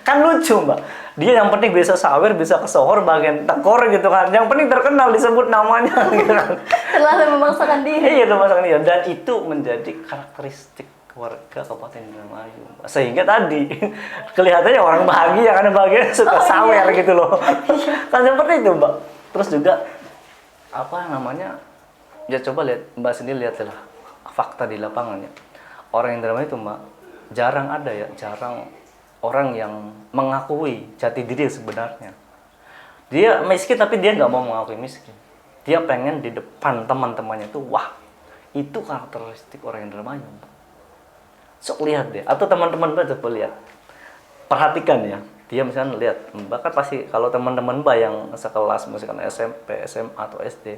Kan lucu, Mbak. Dia yang penting bisa sawer, bisa kesohor bagian tekor gitu kan. Yang penting terkenal, disebut namanya gitu kan. Terlalu memaksakan diri. Iya, memaksakan diri. Dan itu menjadi karakteristik warga Kabupaten Indramayu. Sehingga tadi kelihatannya orang bahagia karena bahagia suka sawer gitu loh. Kan seperti itu, Mbak. Terus juga apa namanya? Ya coba lihat, Mbak sendiri lihat lah fakta di lapangannya. Orang Indramayu itu Mbak, jarang ada ya, jarang orang yang mengakui jati diri sebenarnya. Dia miskin tapi dia nggak mau mengakui miskin. Dia pengen di depan teman-temannya itu, wah, itu karakteristik orang Indramayu Mbak. Sok lihat deh, atau teman-teman Mbak coba lihat. Perhatikan ya, dia misalnya lihat, Mbak kan pasti kalau teman-teman Mbak yang sekelas misalkan SMP, SMA atau SD,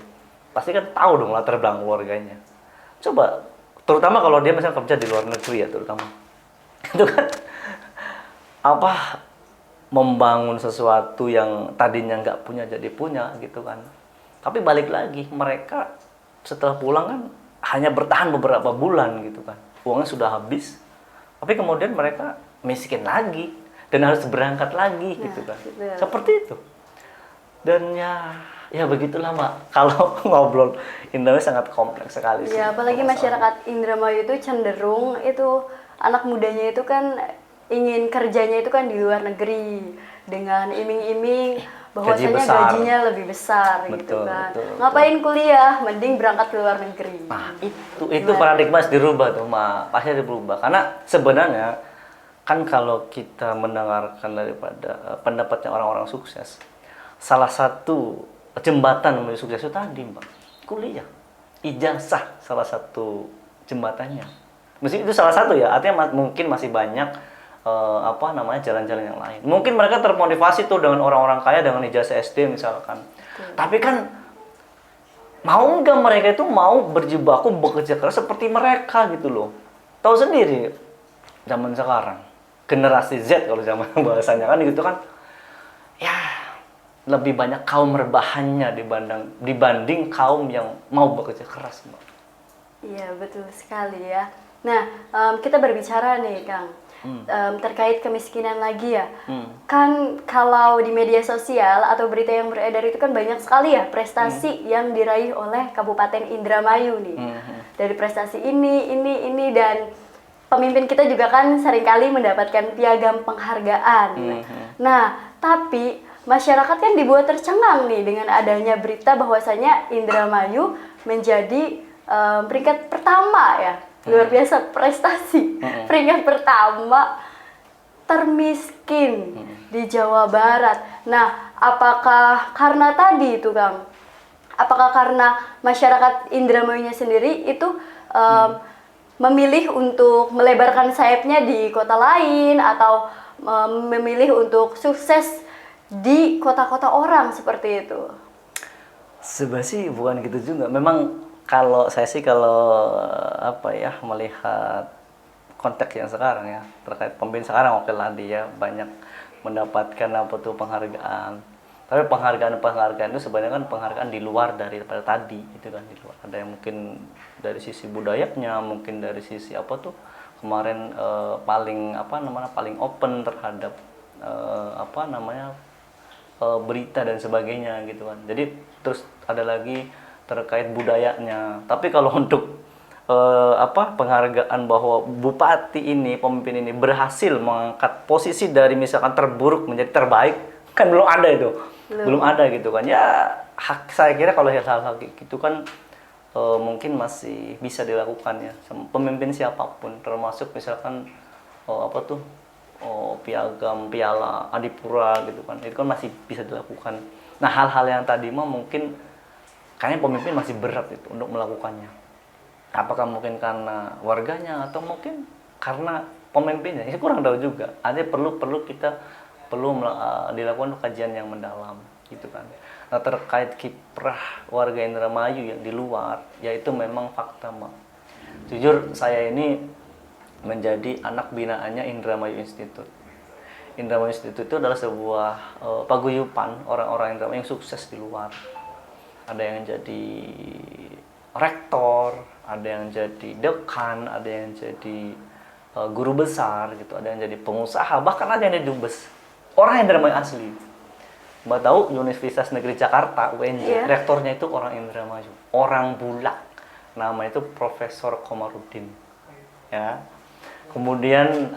pasti kan tahu dong latar belakang keluarganya. Coba, terutama kalau dia misalnya kerja di luar negeri ya terutama. Itu kan apa, membangun sesuatu yang tadinya nggak punya jadi punya gitu kan. Tapi balik lagi, mereka setelah pulang kan hanya bertahan beberapa bulan gitu kan. Uangnya sudah habis, tapi kemudian mereka miskin lagi dan harus berangkat lagi gitu kan. Seperti itu. Dan ya begitulah Mbak. Kalau ngobrol Indramayu sangat kompleks sekali sih. Ya, apalagi masyarakat Indramayu itu cenderung itu anak mudanya itu kan ingin kerjanya itu kan di luar negeri dengan iming-iming bahwasanya gajinya lebih besar gitu kan. Ngapain kuliah? Mending berangkat ke luar negeri. Nah, itu paradigma harus dirubah tuh, Mbak. Pasti dirubah. Karena sebenarnya kan kalau kita mendengarkan daripada pendapatnya orang-orang sukses, salah satu jembatan menuju sukses itu tadi Mbak, kuliah, ijazah salah satu jembatannya. Mesti itu salah satu ya, artinya mungkin masih banyak jalan-jalan yang lain. Mungkin mereka termotivasi tuh dengan orang-orang kaya dengan ijazah SD misalkan. Tapi kan mau nggak mereka itu mau berjibaku bekerja keras seperti mereka gitu loh. Tahu sendiri zaman sekarang, generasi Z kalau zaman bahasanya kan gitu kan. Ya, lebih banyak kaum rebahannya dibanding kaum yang mau bekerja keras, Mbak. Iya, betul sekali ya. Nah, kita berbicara nih, Kang, terkait kemiskinan lagi ya. Kan kalau di media sosial atau berita yang beredar itu kan banyak sekali ya prestasi yang diraih oleh Kabupaten Indramayu nih. Dari prestasi ini dan pemimpin kita juga kan seringkali mendapatkan piagam penghargaan. Nah, tapi masyarakat kan dibuat tercengang nih dengan adanya berita bahwasanya Indramayu menjadi peringkat pertama ya. Luar biasa prestasi. Peringkat pertama termiskin di Jawa Barat. Nah, apakah karena tadi itu, Kang? Apakah karena masyarakat Indramayunya sendiri itu memilih untuk melebarkan sayapnya di kota lain atau memilih untuk sukses di kota-kota orang seperti itu? Sebenarnya sih bukan gitu juga. Memang kalau saya sih melihat konteks yang sekarang ya terkait pemimpin sekarang, oke lah dia banyak mendapatkan penghargaan. Tapi penghargaan itu sebenarnya kan penghargaan di luar daripada tadi itu kan, di luar. Ada yang mungkin dari sisi budayanya, mungkin dari sisi apa tuh kemarin paling paling open terhadap berita dan sebagainya gitu kan. Jadi terus ada lagi terkait budayanya. Tapi kalau untuk penghargaan bahwa bupati ini, pemimpin ini berhasil mengangkat posisi dari misalkan terburuk menjadi terbaik, kan belum ada itu. Belum ada gitu kan. Ya saya kira kalau hal-hal gitu kan mungkin masih bisa dilakukan ya sama pemimpin siapapun, termasuk misalkan piagam piala Adipura gitu kan. Itu kan masih bisa dilakukan. Nah, hal-hal yang tadi mah mungkin kayaknya pemimpin masih berat itu untuk melakukannya. Apakah mungkin karena warganya atau mungkin karena pemimpinnya? Ini kurang tahu juga. Artinya perlu dilakukan kajian yang mendalam gitu kan. Nah, terkait kiprah warga Indramayu yang di luar, yaitu memang fakta, Mbak. Jujur saya ini menjadi anak binaannya Indramayu Institute. Indramayu Institute itu adalah sebuah paguyuban orang-orang Indramayu yang sukses di luar. Ada yang jadi rektor, ada yang jadi dekan, ada yang jadi guru besar gitu, ada yang jadi pengusaha, bahkan ada yang jadi dubes. Orang Indramayu asli. Mbak tahu Universitas Negeri Jakarta UNJ, rektornya itu orang Indramayu, orang Bulak. Namanya itu Profesor Komarudin. Ya. Kemudian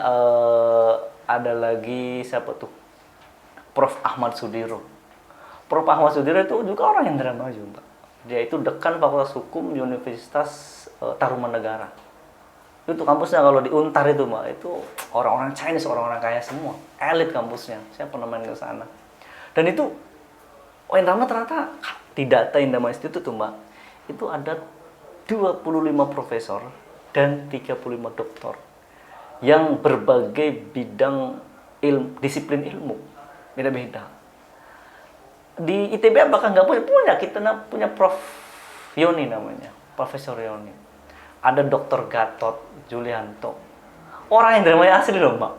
ada lagi siapa tuh? Prof. Ahmad Sudiro. Prof. Ahmad Sudiro itu juga orang Indramayu, Mbak. Dia itu dekan Fakultas Hukum Universitas Tarumanegara. Itu kampusnya kalau di Untar itu, Mbak, itu orang-orang Chinese, orang-orang kaya semua. Elit kampusnya. Saya pernah main ke sana. Dan itu Indramayu ternyata di data Indramayu Institute tuh, Mbak, itu ada 25 profesor dan 35 doktor yang berbagai bidang disiplin ilmu. Beda-beda. Di ITB apakah nggak punya? Kita punya Prof. Yoni namanya, Profesor Yoni. Ada Dr. Gatot Julianto. Orang Indramayu asli loh, Mbak.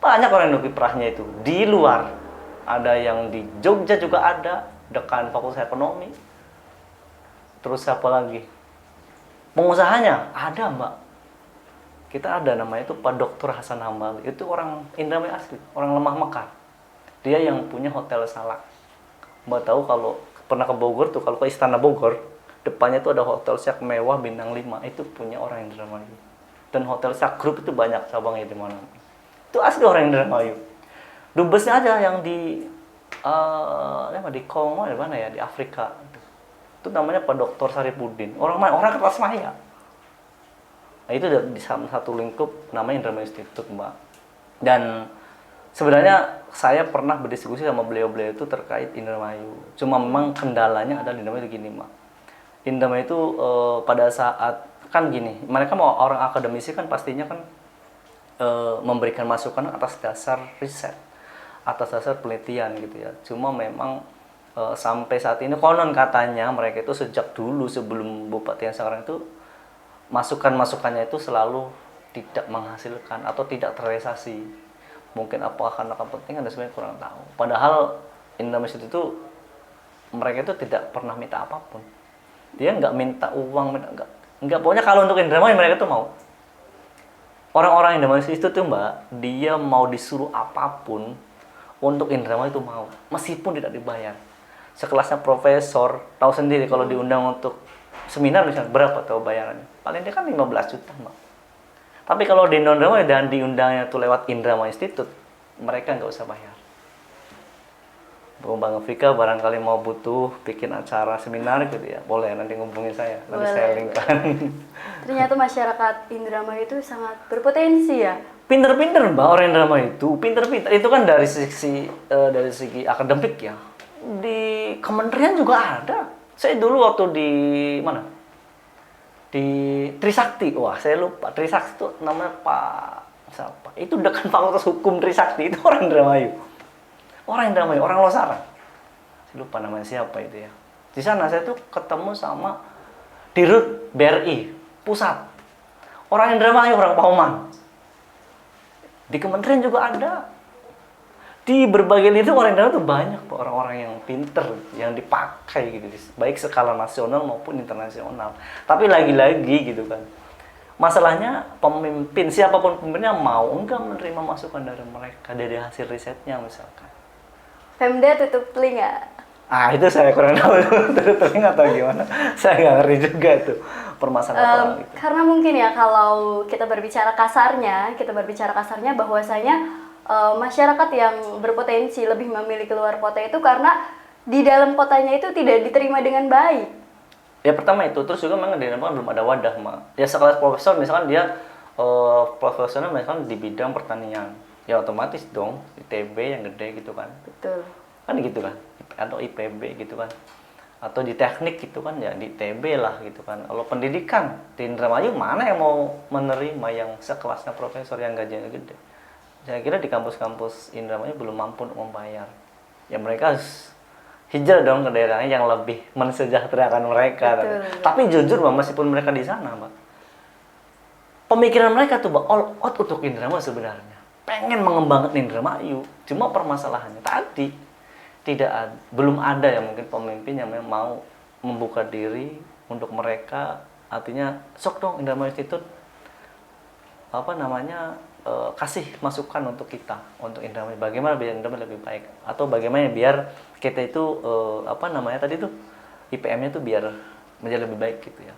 Banyak orang yang kiprahnya itu. Di luar, ada yang di Jogja juga ada, dekan Fakultas Ekonomi. Terus siapa lagi? Pengusahanya ada, Mbak. Kita ada namanya itu Pak Dr. Hasan Hambali. Itu orang Indramayu asli, orang Lemah Mekar. Dia yang punya Hotel Salak. Mbak tahu kalau pernah ke Bogor tuh, kalau ke Istana Bogor, depannya tuh ada Hotel Syak mewah bintang 5, itu punya orang Indramayu. Dan Hotel Syak Group itu banyak cabangnya di mana. Itu asli orang Indramayu. Dubesnya aja yang di Kongo, di mana ya, di Afrika. Itu namanya Pak Dr. Saripudin. Orang Kertas Maya. Nah, itu di satu lingkup namanya Indramayu Institute, Mbak. Dan sebenarnya saya pernah berdiskusi sama beliau-beliau itu terkait Indramayu. Cuma memang kendalanya ada di Indramayu gini, Mbak. Indramayu itu pada saat kan gini, mereka mau orang akademisi kan pastinya kan memberikan masukan atas dasar riset, atas dasar penelitian gitu ya. Cuma memang sampai saat ini konon katanya mereka itu sejak dulu sebelum Bupati yang sekarang itu masukannya itu selalu tidak menghasilkan atau tidak terrealisasi. Mungkin apa karena kepentingan dan sebenarnya kurang tahu. Padahal Indramayu itu mereka itu tidak pernah minta apapun. Dia nggak minta uang, nggak pokoknya kalau untuk Indramayu mereka tuh mau. Orang-orang Indramayu itu tuh, Mbak, dia mau disuruh apapun untuk Indramayu itu mau, meskipun tidak dibayar. Sekelasnya profesor, tahu sendiri kalau diundang untuk seminar misalnya berapa tahu bayarannya? Paling dia kan 15 juta, Mbak. Tapi kalau di Indramayu dan diundangnya tuh lewat Indramayu Institute, mereka nggak usah bayar. Bang Afrika barangkali mau butuh bikin acara seminar gitu ya, boleh nanti ngubungin saya, nanti saya linkkan. Ternyata masyarakat Indramayu itu sangat berpotensi ya. Pinter-pinter, Mbak, orang Indramayu itu pinter-pinter. Itu kan dari segi akademik ya. Di kementerian juga ada. Saya dulu waktu di mana? Di Trisakti. Wah, saya lupa. Trisakti itu namanya Pak siapa? Itu dekan Fakultas Hukum Trisakti, itu orang Indramayu. Orang Indramayu, orang Losarang. Saya lupa namanya siapa itu ya. Di sana saya tuh ketemu sama Dirut BRI pusat. Orang Indramayu, orang Pauman. Di kementerian juga ada. di berbagai lini orang Indonesia tuh banyak Pak, orang-orang yang pinter yang dipakai gitu, baik skala nasional maupun internasional. Tapi lagi-lagi gitu kan, masalahnya pemimpin siapapun pemimpinnya mau enggak menerima masukan dari mereka dari hasil risetnya misalkan. Pemda tutup telinga. Itu saya kurang tahu tutup telinga atau gimana. Saya nggak ngerti juga tuh permasalahan gitu. Karena mungkin ya kalau kita berbicara kasarnya bahwasanya masyarakat yang berpotensi lebih memilih keluar kota itu karena di dalam kotanya itu tidak diterima dengan baik. Ya pertama itu, terus juga memang di Depok belum ada wadah, Mak. Ya sekelas profesor misalkan dia profesional misalkan di bidang pertanian, ya otomatis dong ITB yang gede gitu kan. Betul. Kan gitu kan, atau IPB gitu kan. Atau di teknik gitu kan, ya di ITB lah gitu kan. Kalau pendidikan di Indramayu mana yang mau menerima yang sekelasnya profesor yang gajinya gede? Saya kira di kampus-kampus Indramayu belum mampu untuk membayar. Ya mereka harus hijrah dong ke daerahnya yang lebih mensejahterakan mereka. Betul. Tapi jujur Mbak, meskipun mereka di sana Mbak, pemikiran mereka tuh Mbak, all out untuk Indramayu sebenarnya. Pengen mengembangkan Indramayu. Cuma permasalahannya tadi, belum ada yang mungkin pemimpin yang memang mau membuka diri untuk mereka. Artinya, sok dong Indramayu Institute, kasih masukan untuk kita, untuk Indramayu, bagaimana biar Indramayu lebih baik, atau bagaimana biar kita itu IPM-nya tuh biar menjadi lebih baik gitu ya.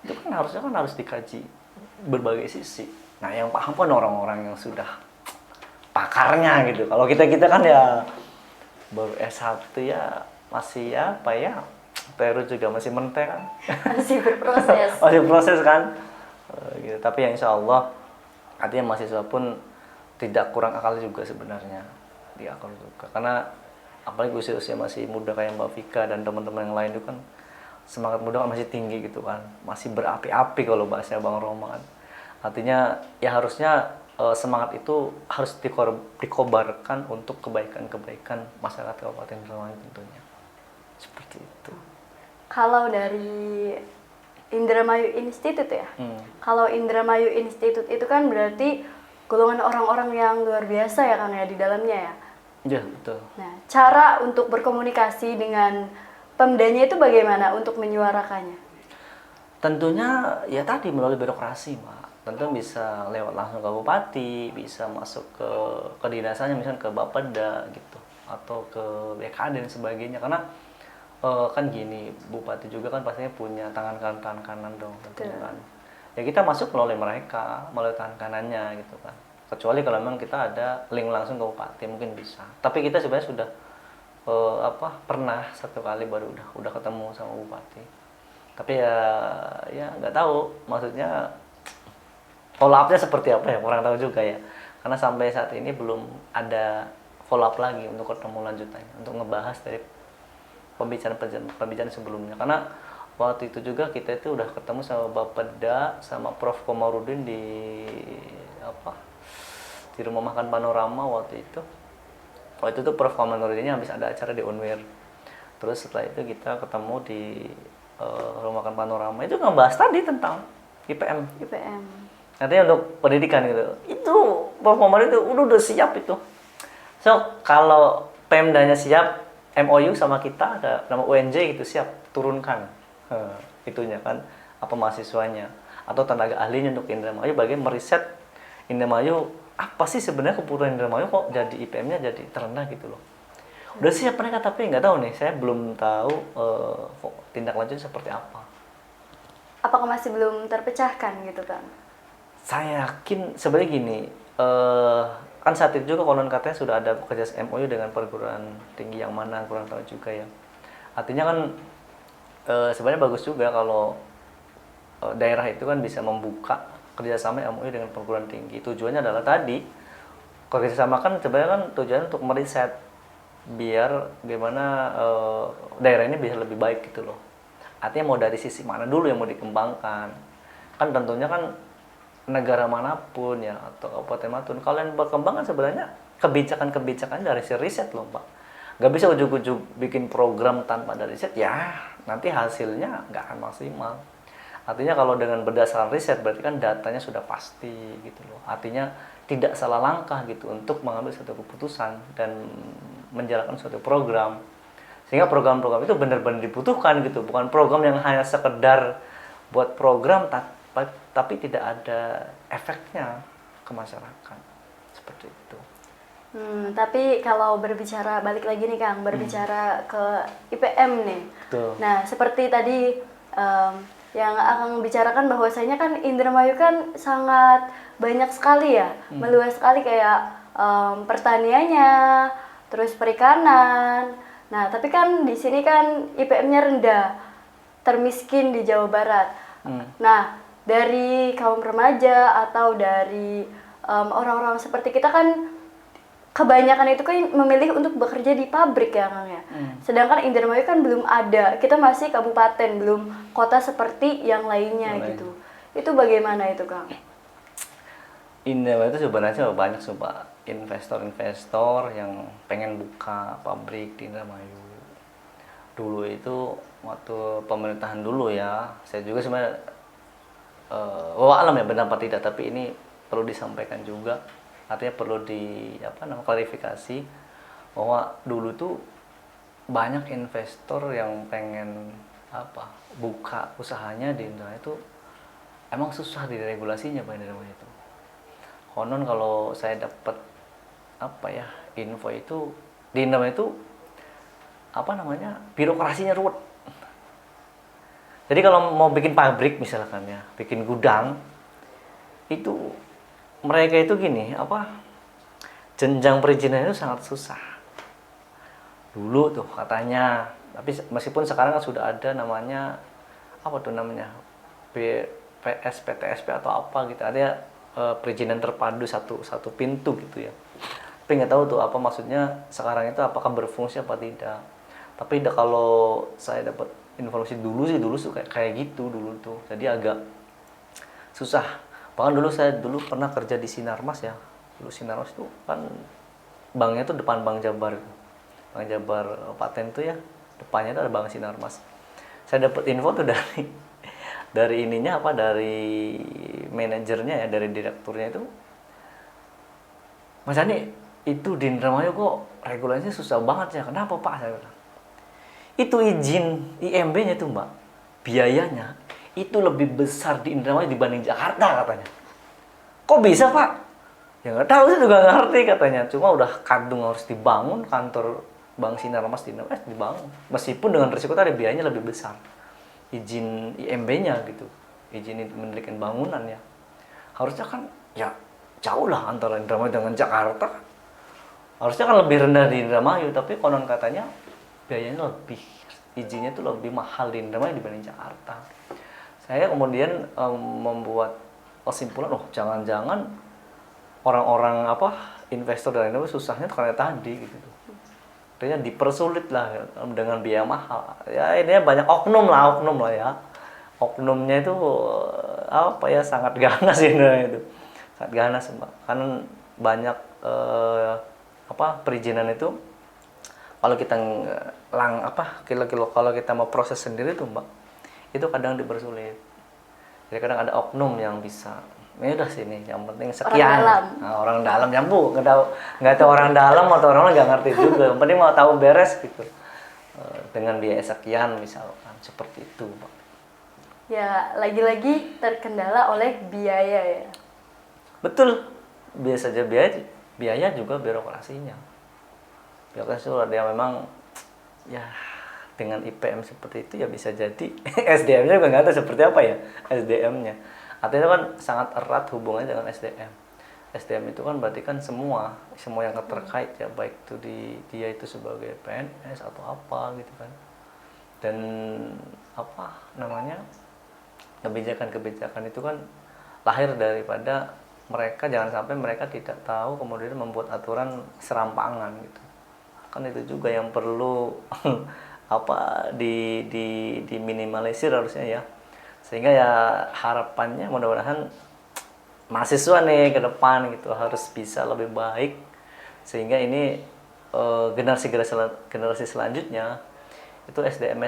Itu kan harus dikaji berbagai sisi. Nah yang paham kan orang-orang yang sudah pakarnya gitu. Kalau kita kan ya baru S1 ya masih Peru juga masih menteh kan. Masih berproses. Masih proses kan. Gitu. Tapi yang insya Allah artinya mahasiswa pun tidak kurang akal juga sebenarnya, akal juga, karena apalagi usia masih muda kayak Mbak Vika dan teman-teman yang lain itu kan semangat muda kan masih tinggi gitu kan, masih berapi-api kalau bahasa Bang Roman. Artinya ya harusnya semangat itu harus dikobarkan untuk kebaikan-kebaikan masyarakat Kabupaten Indramayu tentunya, seperti itu. Kalau dari Indramayu Institute ya. Kalau Indramayu Institute itu kan berarti golongan orang-orang yang luar biasa ya kan ya di dalamnya ya. Iya, betul. Nah, cara untuk berkomunikasi dengan Pemdanya itu bagaimana untuk menyuarakannya? Tentunya ya tadi melalui birokrasi, Mbak. Tentu bisa lewat langsung ke bupati, bisa masuk ke kedinasannya misalnya ke Bapeda gitu, atau ke BKD dan sebagainya, karena kan gini, bupati juga kan pastinya punya tangan kanan dong tentunya kan. Ya kita masuk melalui mereka, melalui tangan kanannya gitu kan. Kecuali kalau memang kita ada link langsung ke bupati mungkin bisa. Tapi kita sebenarnya sudah pernah satu kali baru udah ketemu sama bupati. Tapi ya nggak tahu maksudnya follow up-nya seperti apa ya, kurang tahu juga ya. Karena sampai saat ini belum ada follow up lagi untuk ketemu lanjutannya, untuk ngebahas dari pembicaraan sebelumnya. Karena waktu itu juga kita itu udah ketemu sama Bapeda sama Prof Komarudin di rumah makan Panorama waktu itu. Waktu itu Prof Komarudinnya habis ada acara di Unwir. Terus setelah itu kita ketemu di rumah makan Panorama, itu ngebahas tadi tentang IPM. Artinya untuk pendidikan gitu. Itu Prof Komarudin itu udah siap itu. So kalau Pemdanya siap, MOU sama kita ada nama UNJ gitu, siap turunkan itunya kan, apa mahasiswanya atau tenaga ahlinya untuk Indramayu, bagian meriset Indramayu apa sih sebenarnya kebutuhan Indramayu kok jadi IPM-nya jadi terendah gitu loh. Udah siap mereka, tapi nggak tahu nih, saya belum tahu tindak lanjutnya seperti apa. Apakah masih belum terpecahkan gitu kan? Saya yakin sebenarnya gini, kan saat itu juga konon katanya sudah ada kerja MOU dengan perguruan tinggi yang mana, kurang tahu juga ya. Artinya kan sebenarnya bagus juga kalau daerah itu kan bisa membuka kerjasama MOU dengan perguruan tinggi. Tujuannya adalah tadi, kerjasama kan sebenarnya kan tujuannya untuk meriset biar gimana daerah ini bisa lebih baik gitu loh. Artinya mau dari sisi mana dulu yang mau dikembangkan. Kan tentunya kan negara manapun ya atau kabupaten manapun, kalian berkembang kan sebenarnya kebijakan-kebijakan dari riset loh Pak. Nggak bisa ujuk-ujuk bikin program tanpa ada riset, ya nanti hasilnya nggak akan maksimal. Artinya kalau dengan berdasarkan riset berarti kan datanya sudah pasti gitu loh. Artinya tidak salah langkah gitu untuk mengambil suatu keputusan dan menjalankan suatu program. Sehingga program-program itu benar-benar dibutuhkan gitu, bukan program yang hanya sekedar buat program tapi tidak ada efeknya ke masyarakat. Seperti itu. Tapi kalau berbicara balik lagi nih Kang, berbicara ke IPM nih. Tuh. Nah, seperti tadi yang Akang bicarakan bahwasanya kan Indramayu kan sangat banyak sekali ya, meluas sekali kayak pertaniannya, terus perikanan. Nah, tapi kan di sini kan IPM-nya rendah, termiskin di Jawa Barat. Nah, dari kaum remaja atau dari orang-orang seperti kita kan kebanyakan itu kan memilih untuk bekerja di pabrik ya Kang ya. Sedangkan Indramayu kan belum ada. Kita masih kabupaten, belum kota seperti yang lainnya gitu. Itu bagaimana itu Kang? Indramayu itu sebenarnya banyak coba investor-investor yang pengen buka pabrik di Indramayu. Dulu itu waktu pemerintahan dulu ya, saya juga sebenarnya alam ya benar apa tidak, tapi ini perlu disampaikan juga. Artinya perlu klarifikasi bahwa dulu tuh banyak investor yang pengen buka usahanya di Indramayu itu emang susah di regulasinya Pak Indramayu itu. Konon kalau saya dapat info itu di Indramayu itu birokrasinya ruwet. Jadi kalau mau bikin pabrik misalkan ya, bikin gudang itu mereka itu jenjang perizinan itu sangat susah dulu tuh katanya, tapi meskipun sekarang kan sudah ada namanya PTSP atau apa gitu, ada perizinan terpadu satu pintu gitu ya, tapi nggak tahu tuh apa maksudnya sekarang itu apakah berfungsi apa tidak. Tapi kalau saya dapat informasi dulu tuh kayak gitu dulu tuh, jadi agak susah. Bahkan saya dulu pernah kerja di Sinarmas ya. Dulu Sinarmas itu kan banknya tuh depan Bank Jabar. Bank Jabar Paten tuh ya, depannya tuh ada Bank Sinarmas. Saya dapat info tuh dari manajernya ya, dari direkturnya itu. Mas Ani, itu di Indramayu kok regulasinya susah banget ya. Kenapa Pak? Saya bilang. Itu izin IMB-nya tuh Mbak, biayanya itu lebih besar di Indramayu dibanding Jakarta katanya. Kok bisa Pak? Ya nggak tahu, saya juga nggak ngerti katanya. Cuma udah kadung harus dibangun kantor Bank Sinarmas di Indramayu dibangun. Meskipun dengan risiko tadi biayanya lebih besar. Izin IMB-nya gitu, izin mendirikan bangunan ya. Harusnya kan ya jauh lah antara Indramayu dengan Jakarta. Harusnya kan lebih rendah di Indramayu, tapi konon katanya biayanya izinnya tuh lebih mahal di Indramayu dibanding Jakarta. Saya kemudian membuat kesimpulan, jangan-jangan orang-orang investor dari Indonesia susahnya karena tadi gitu. Artinya dipersulit lah dengan biaya mahal. Ya ini banyak oknum lah ya. Oknumnya itu sangat ganas ini itu. Sangat ganas Mbak. Kan banyak perizinan itu kalau kita kalau kita mau proses sendiri tuh Mbak, itu kadang dipersulit. Jadi kadang ada oknum yang bisa, ini udah sini, yang penting sekian. Orang dalam yang nggak tahu orang dalam atau orang nggak ngerti juga. Yang penting mau tahu beres gitu. Dengan biaya sekian misalkan, seperti itu, Pak. Ya, lagi-lagi terkendala oleh biaya ya. Betul, biasa aja biaya juga birokrasinya. Birokrasi itu ada yang memang ya dengan IPM seperti itu ya bisa jadi SDM-nya juga nggak tahu seperti apa ya SDM-nya. Artinya kan sangat erat hubungannya dengan SDM. SDM itu kan berarti kan semua yang terkait ya, baik itu dia itu sebagai PNS atau apa gitu kan. Dan kebijakan itu kan lahir daripada mereka, jangan sampai mereka tidak tahu kemudian membuat aturan serampangan gitu. Kan itu juga yang perlu diminimalisir harusnya ya. Sehingga ya harapannya mudah-mudahan mahasiswa nih ke depan gitu harus bisa lebih baik, sehingga ini generasi selanjutnya itu SDM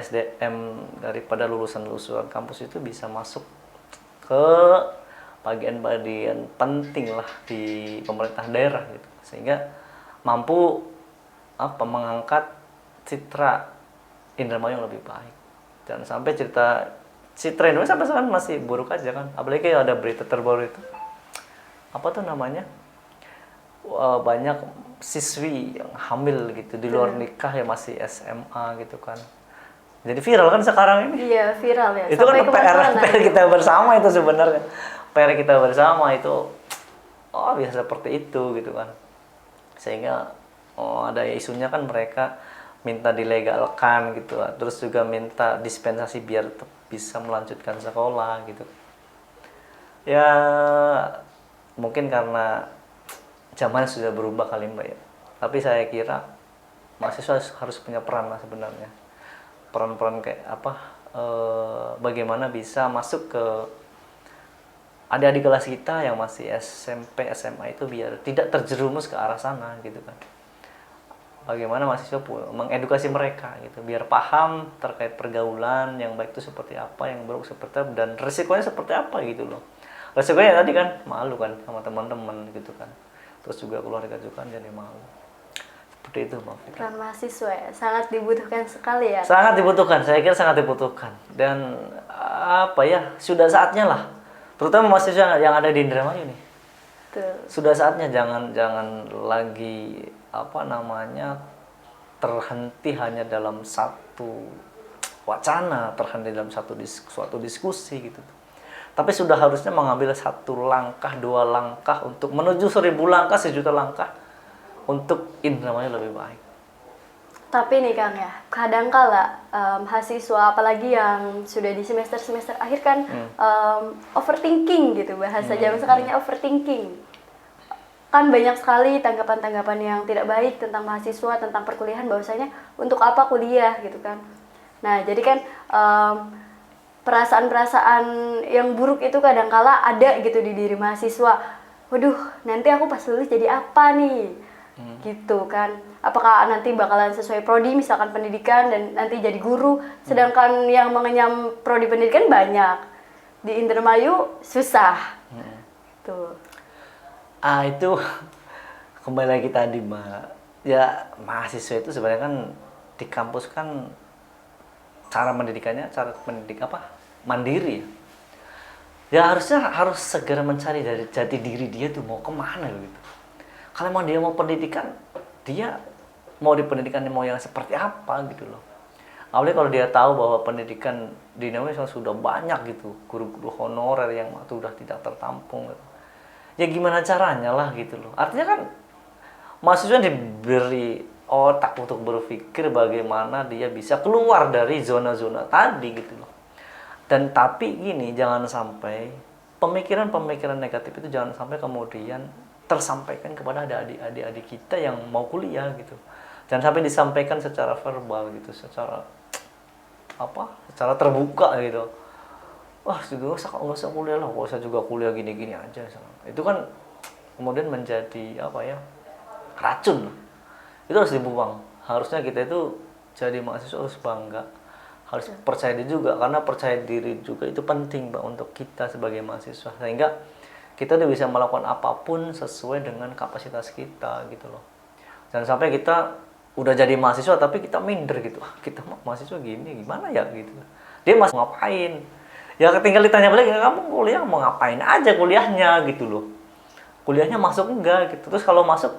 daripada lulusan kampus itu bisa masuk ke bagian-bagian penting lah di pemerintah daerah gitu, sehingga mampu mengangkat citra Indramayu yang lebih baik. Jangan sampai citra Indonesia sampai sekarang masih buruk aja kan, apalagi ada berita terbaru itu apa tuh namanya, banyak siswi yang hamil gitu di luar nikah yang masih SMA gitu kan. Jadi viral kan sekarang ini. Iya, viral ya. Itu kan Sampai PR kita bersama itu sebenarnya. PR kita bersama itu bisa seperti itu gitu kan. Sehingga ada isunya kan mereka minta dilegalkan gitu. Terus juga minta dispensasi biar bisa melanjutkan sekolah gitu. Ya mungkin karena zaman sudah berubah kali Mbak ya. Tapi saya kira mahasiswa harus punya peran lah sebenarnya. Peran-peran kayak bagaimana bisa masuk ke adik-adik kelas kita yang masih SMP, SMA itu biar tidak terjerumus ke arah sana gitu kan. Bagaimana mahasiswa mengedukasi mereka gitu, biar paham terkait pergaulan yang baik itu seperti apa, yang buruk seperti apa, dan resikonya seperti apa gitu loh. Resikonya tadi kan malu kan sama teman-teman gitu kan. Terus juga keluarga juga kan jadi malu. Seperti itu Bang. Peran mahasiswa ya, sangat dibutuhkan sekali ya. Sangat dibutuhkan, saya kira sangat dibutuhkan. Dan sudah saatnya lah. Terutama mahasiswa yang ada di Indramayu nih. Betul. Sudah saatnya jangan lagi terhenti hanya dalam satu wacana, terhenti dalam suatu diskusi gitu. Tapi sudah harusnya mengambil 1 langkah, 2 langkah untuk menuju 1000 langkah, 1.000.000 langkah untuk Indramayu lebih baik. Tapi nih Kang ya, kadangkala mahasiswa apalagi yang sudah di semester akhir kan overthinking gitu, bahasa zaman sekarangnya overthinking. Kan banyak sekali tanggapan-tanggapan yang tidak baik tentang mahasiswa, tentang perkuliahan, bahwasanya untuk apa kuliah gitu kan. Nah, jadi kan perasaan-perasaan yang buruk itu kadangkala ada gitu di diri mahasiswa. Waduh, nanti aku pas lulus jadi apa nih? Gitu kan. Apakah nanti bakalan sesuai prodi misalkan pendidikan dan nanti jadi guru, sedangkan yang mengenyam prodi pendidikan banyak. Di Indramayu susah. Tuh. Itu kembali lagi tadi Mbak. Ya, mahasiswa itu sebenarnya kan di kampus kan cara mendidik mandiri. Ya harus segera mencari dari jati diri dia tuh mau kemana gitu. Kalau emang dia mau pendidikan, dia mau di pendidikan mau yang seperti apa gitu loh. Apalagi kalau dia tahu bahwa pendidikan di Indonesia sudah banyak gitu, guru-guru honorer yang sudah tidak tertampung gitu. Ya gimana caranya lah gitu loh. Artinya kan mahasiswa diberi otak untuk berpikir bagaimana dia bisa keluar dari zona-zona tadi gitu loh. Dan tapi gini, jangan sampai pemikiran-pemikiran negatif itu jangan sampai kemudian tersampaikan kepada adik-adik kita yang mau kuliah gitu. Jangan sampai disampaikan secara verbal gitu, secara terbuka gitu. Wah, juga nggak usah kuliah lah, nggak usah juga kuliah gini-gini aja. Itu kan kemudian menjadi racun. Itu harus dibuang. Harusnya kita itu jadi mahasiswa harus bangga, harus percaya diri juga, karena percaya diri juga itu penting Mbak untuk kita sebagai mahasiswa, sehingga kita udah bisa melakukan apapun sesuai dengan kapasitas kita gitu loh. Jangan sampai kita udah jadi mahasiswa tapi kita minder gitu. Kita mahasiswa gini gimana ya gitu. Dia masih ngapain? Ya tinggal ditanya balik, kamu kuliah mau ngapain aja kuliahnya gitu loh. Kuliahnya masuk enggak gitu. Terus kalau masuk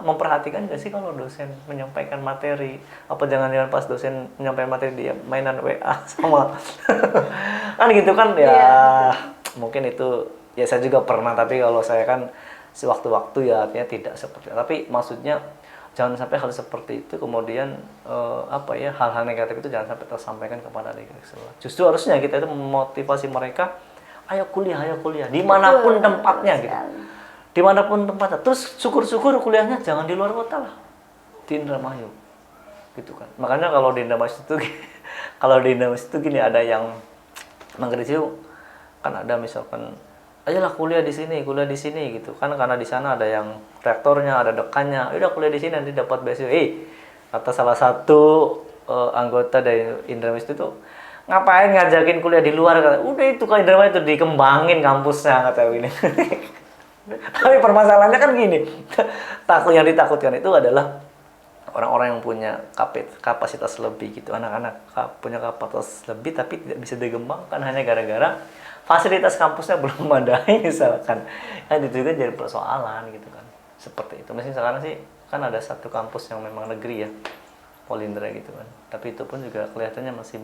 memperhatikan gak sih kalau dosen menyampaikan materi? Apa jangan-jangan pas dosen menyampaikan materi dia mainan WA sama kan gitu kan ya. Yeah. Mungkin itu ya saya juga pernah, tapi kalau saya kan sewaktu-waktu ya artinya tidak seperti itu. Tapi maksudnya jangan sampai hal seperti itu kemudian hal-hal negatif itu jangan sampai tersampaikan kepada adik-adik kelas. Justru harusnya kita itu memotivasi mereka, ayo kuliah dimanapun tempatnya gitu. Dimanapun tempatnya. Terus syukur-syukur kuliahnya jangan di luar kota lah, di Indramayu gitu kan. Makanya kalau di Indramayu itu gini, ada yang mengkritisi kan, ada misalkan ayolah kuliah di sini gitu kan, karena di sana ada yang rektornya, ada dekannya, udah kuliah di sini nanti dapat beasiswa. Kata salah satu anggota dari Indramayu itu, ngapain ngajakin kuliah di luar, kata. Udah itu kan Indramayu itu dikembangin kampusnya, kata ini. Tapi permasalahannya kan gini, yang ditakutkan itu adalah orang-orang yang punya kapasitas lebih gitu, anak-anak punya kapasitas lebih tapi tidak bisa dikembangkan hanya gara-gara fasilitas kampusnya belum memadai misalkan. Kan itu juga jadi persoalan gitu kan. Seperti itu. Meski sekarang sih kan ada satu kampus yang memang negeri ya, Polindra gitu kan. Tapi itu pun juga kelihatannya masih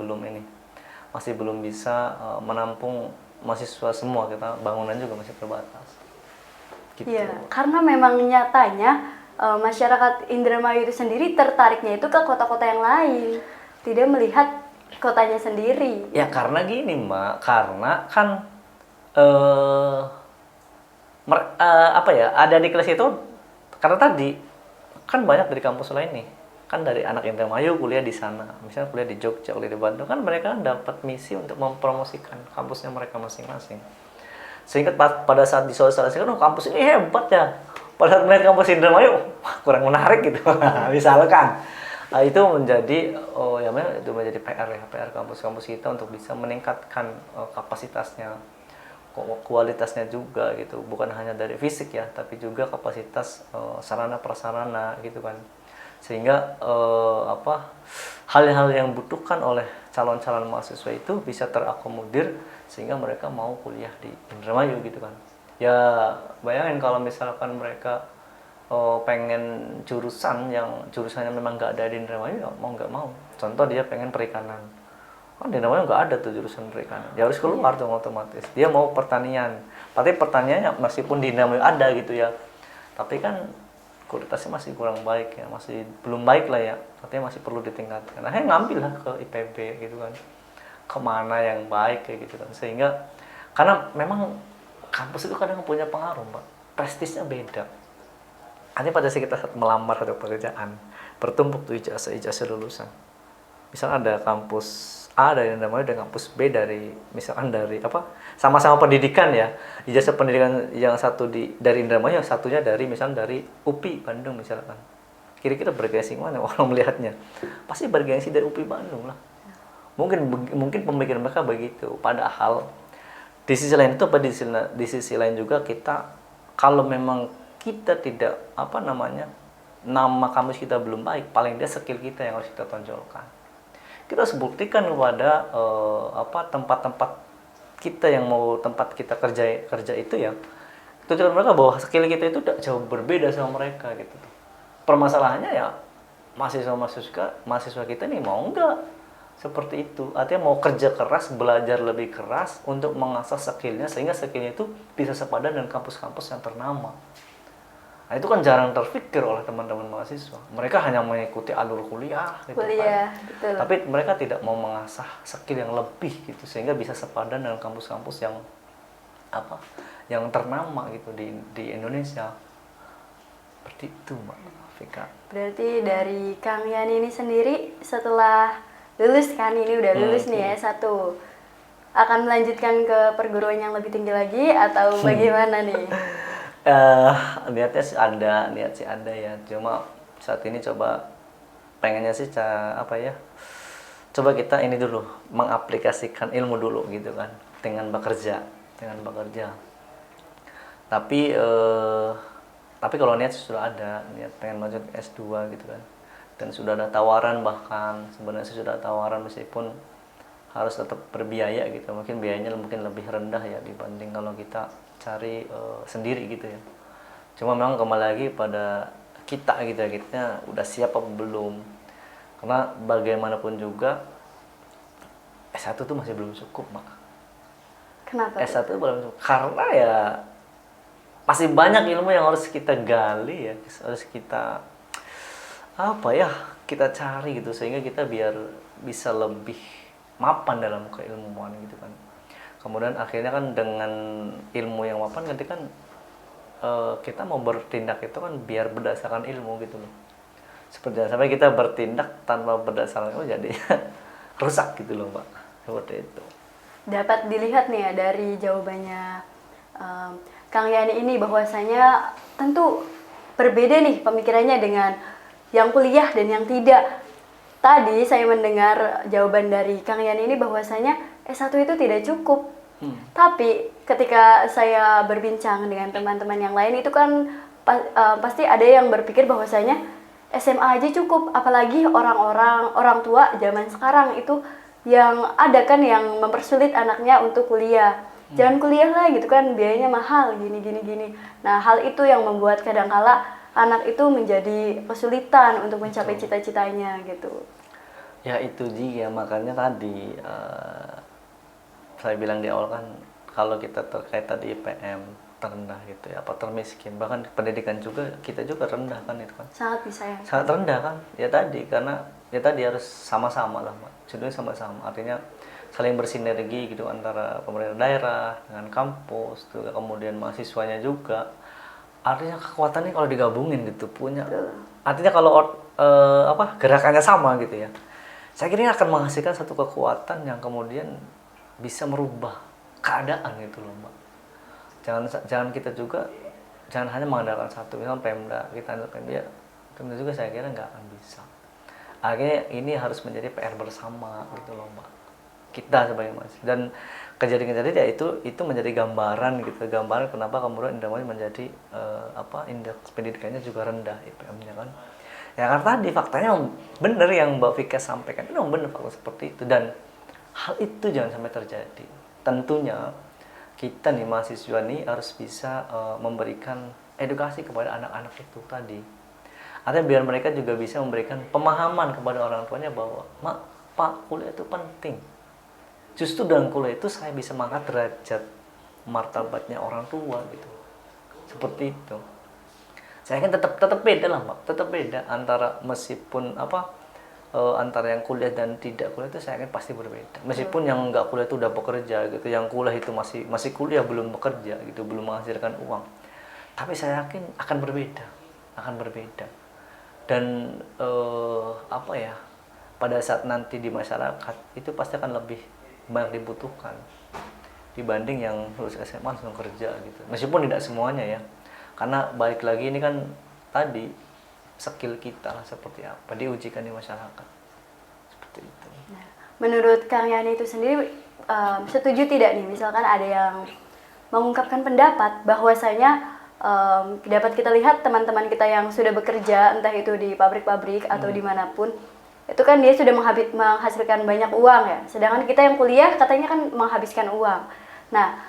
belum bisa menampung mahasiswa semua, kita bangunan juga masih terbatas. Gitu. Iya, karena memang nyatanya masyarakat Indramayu itu sendiri tertariknya itu ke kota-kota yang lain, tidak melihat kotanya sendiri. Ya karena gini Mbak, karena kan apa ya, ada di kelas itu karena tadi kan banyak dari kampus lain nih, kan dari anak Indramayu kuliah di sana, misalnya kuliah di Jogja, kuliah di Bandung, kan mereka dapat misi untuk mempromosikan kampusnya mereka masing-masing. Sehingga pada saat disosialisasikan, oh kampus ini hebat ya. Pada saat melihat kampus Indramayu, kurang menarik gitu. Misalkan. Nah, itu menjadi itu menjadi PR ya, PR kampus-kampus kita untuk bisa meningkatkan kapasitasnya, kualitasnya juga gitu. Bukan hanya dari fisik ya, tapi juga kapasitas sarana prasarana gitu kan. Sehingga hal-hal yang dibutuhkan oleh calon-calon mahasiswa itu bisa terakomodir sehingga mereka mau kuliah di Indramayu gitu kan. Ya bayangin kalau misalkan mereka pengen jurusannya memang nggak ada di Indramayu, ya mau nggak mau. Contoh dia pengen perikanan, kan di Indramayu nggak ada tuh jurusan perikanan, dia harus keluar tuh otomatis. Dia mau pertanian, tapi pertaniannya meskipun di Indramayu ada gitu ya, tapi kan kualitasnya masih kurang baik ya, masih belum baik lah ya, artinya masih perlu ditingkatkan. Nah, ngambil lah ke IPB gitu kan, kemana yang baik kayak gitu kan. Sehingga karena memang kampus itu kadang punya pengaruh Mbak, prestisnya beda. Artinya pada saat kita melamar satu pekerjaan, bertumpuk tuh ijazah lulusan. Misalnya ada kampus A dari Indramayu dan kampus B dari misalkan dari sama-sama pendidikan ya, ijazah pendidikan yang satu dari Indramayu, yang satunya dari misalnya dari UPI Bandung misalkan. Kira-kira bergengsi mana orang melihatnya? Pasti bergengsi dari UPI Bandung lah. Mungkin pemikiran mereka begitu. Padahal di sisi lain itu di sisi lain juga kita, kalau memang kita tidak nama kampus kita belum baik, paling tidak skill kita yang harus kita tonjolkan. Kita harus buktikan kepada tempat-tempat kita yang mau tempat kita kerja itu ya, tunjukkan mereka bahwa skill kita itu jauh berbeda sama mereka gitu. Permasalahannya ya mahasiswa kita nih mau enggak seperti itu, artinya mau kerja keras, belajar lebih keras untuk mengasah skillnya sehingga skillnya itu bisa sepadan dengan kampus-kampus yang ternama. Nah, itu kan jarang terpikir oleh teman-teman mahasiswa. Mereka hanya mengikuti alur kuliah gitu kan. Betul. Tapi mereka tidak mau mengasah skill yang lebih gitu sehingga bisa sepadan dengan kampus-kampus yang ternama gitu di Indonesia. Seperti itu, Mbak Vika. Berarti dari Kang Yani ini sendiri setelah lulus kan, ini udah lulus nih ya, satu, akan melanjutkan ke perguruan yang lebih tinggi lagi atau bagaimana nih? Niat sih ada ya, cuma saat ini coba pengennya sih coba kita ini dulu mengaplikasikan ilmu dulu gitu kan dengan bekerja. Tapi kalau niat sudah ada, niat pengen lanjut S2 gitu kan, dan sudah ada tawaran, bahkan sebenarnya sudah ada tawaran meskipun harus tetap berbiaya gitu, mungkin biayanya mungkin lebih rendah ya dibanding kalau kita cari sendiri gitu ya. Cuma memang kembali lagi pada kita gitu ya, kita udah siap apa belum, karena bagaimanapun juga S1 tuh masih belum cukup Mak. Kenapa? S1 belum cukup karena ya masih banyak ilmu yang harus kita gali ya, harus kita kita cari gitu sehingga kita biar bisa lebih mapan dalam keilmuan gitu kan. Kemudian akhirnya kan dengan ilmu yang mapan nanti kan kita mau bertindak itu kan biar berdasarkan ilmu gitu loh. Seperti sampai kita bertindak tanpa berdasarkan ilmu jadi rusak gitu loh Mbak. Seperti itu. Dapat dilihat nih ya dari jawabannya Kang Yani ini bahwasanya tentu berbeda nih pemikirannya dengan yang kuliah dan yang tidak. tadi saya mendengar jawaban dari Kang Yani ini bahwasanya S1 itu tidak cukup. Tapi ketika saya berbincang dengan teman-teman yang lain itu kan pasti ada yang berpikir bahwasanya SMA aja cukup, apalagi orang tua zaman sekarang itu yang ada kan yang mempersulit anaknya untuk kuliah. Jangan kuliah lah gitu kan, biayanya mahal gini. Nah, hal itu yang membuat kadangkala anak itu menjadi kesulitan untuk mencapai cita-citanya gitu. Ya itu dia, makanya tadi saya bilang di awal kan, kalau kita terkait tadi IPM terendah gitu ya, apa termiskin, bahkan pendidikan juga kita juga rendah kan itu kan. Sangat disayangkan. Sangat rendah kan, ya tadi karena ya tadi harus sama-sama lah, Mbak. Judulnya sama-sama, artinya saling bersinergi gitu antara pemerintah daerah dengan kampus, juga kemudian mahasiswanya juga. Artinya kekuatannya kalau digabungin gitu punya, artinya kalau gerakannya sama gitu ya. Saya kira ini akan menghasilkan satu kekuatan yang kemudian bisa merubah keadaan gitu loh, Mbak. Jangan kita juga jangan hanya mengandalkan satu, misalnya Pemda, kita andalkan dia, Pemda juga saya kira nggak akan bisa. Akhirnya ini harus menjadi PR bersama gitu loh, Mbak. Kita sebagai mahasiswa, dan kejadian-kejadian ya itu menjadi gambaran gitu, gambaran kenapa kemudian Indramayu menjadi indeks pendidikannya juga rendah IPM-nya kan. Ya karena tadi faktanya benar yang Mbak Vika sampaikan, itu benar fakta seperti itu, dan hal itu jangan sampai terjadi. Tentunya kita nih mahasiswa nih harus bisa memberikan edukasi kepada anak-anak itu tadi. Artinya biar mereka juga bisa memberikan pemahaman kepada orang tuanya bahwa, Pak, kuliah itu penting. Justru dalam kuliah itu saya bisa mengangkat derajat martabatnya orang tua gitu. Seperti itu. Saya kan tetap beda lah, Mbak. Tetap beda antara meskipun antara yang kuliah dan tidak kuliah itu saya kan pasti berbeda. Meskipun yang nggak kuliah itu udah bekerja gitu, yang kuliah itu masih kuliah belum bekerja gitu, belum menghasilkan uang. Tapi saya yakin akan berbeda. Dan pada saat nanti di masyarakat itu pasti akan lebih banyak dibutuhkan dibanding yang lulus SMA langsung kerja gitu. Meskipun tidak semuanya ya. Karena balik lagi ini kan tadi skill kita lah seperti apa diujikan di masyarakat. Seperti itu. Nah, menurut Kang Yani itu sendiri setuju tidak nih misalkan ada yang mengungkapkan pendapat bahwasanya dapat kita lihat teman-teman kita yang sudah bekerja entah itu di pabrik-pabrik atau dimanapun itu kan dia sudah menghasilkan banyak uang ya, sedangkan kita yang kuliah katanya kan menghabiskan uang. Nah,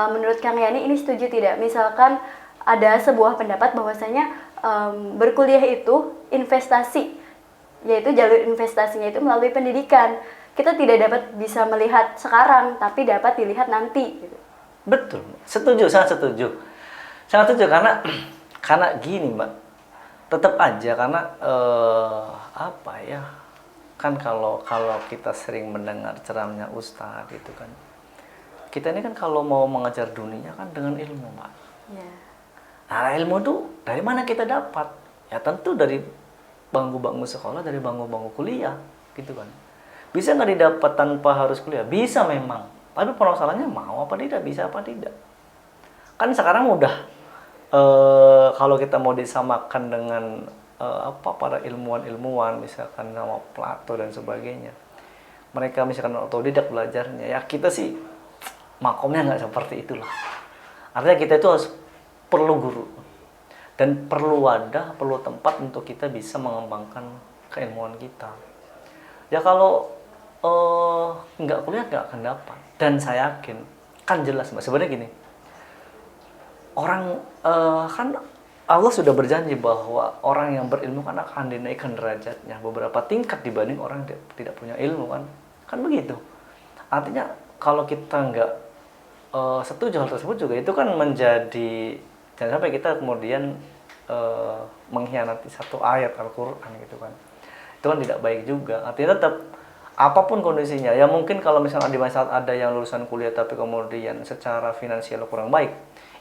menurut Kang Yani ini setuju tidak misalkan ada sebuah pendapat bahwasanya berkuliah itu investasi, yaitu jalur investasinya itu melalui pendidikan. Kita tidak dapat bisa melihat sekarang, tapi dapat dilihat nanti. Gitu. Betul, sangat setuju karena gini Mbak, tetap aja karena kan kalau kita sering mendengar ceramahnya Ustadz gitu kan, kita ini kan kalau mau mengajar dunia kan dengan ilmu Mbak. Yeah. Nah ilmu itu dari mana kita dapat? Ya tentu dari bangku-bangku sekolah, dari bangku-bangku kuliah gitu kan. Bisa nggak didapat tanpa harus kuliah? Bisa memang. Tapi permasalahannya mau apa tidak, bisa apa tidak. Kan sekarang udah kalau kita mau disamakan dengan para ilmuwan misalkan sama Plato dan sebagainya. Mereka misalkan otodidak belajarnya. Ya kita sih makomnya nggak seperti itulah. Artinya kita itu harus perlu guru dan perlu wadah, perlu tempat untuk kita bisa mengembangkan keilmuan kita. Ya kalau nggak kuliah nggak akan dapat. Dan saya yakin kan jelas Mbak, sebenarnya gini, orang kan Allah sudah berjanji bahwa orang yang berilmu kan akan dinaikkan derajatnya beberapa tingkat dibanding orang yang tidak punya ilmu kan begitu. Artinya kalau kita nggak setuju hal tersebut juga itu kan menjadi, jangan sampai kita kemudian mengkhianati satu ayat Al-Quran gitu kan. Itu kan tidak baik juga. Artinya tetap apapun kondisinya, ya mungkin kalau misalnya di masyarakat ada yang lulusan kuliah tapi kemudian secara finansial kurang baik,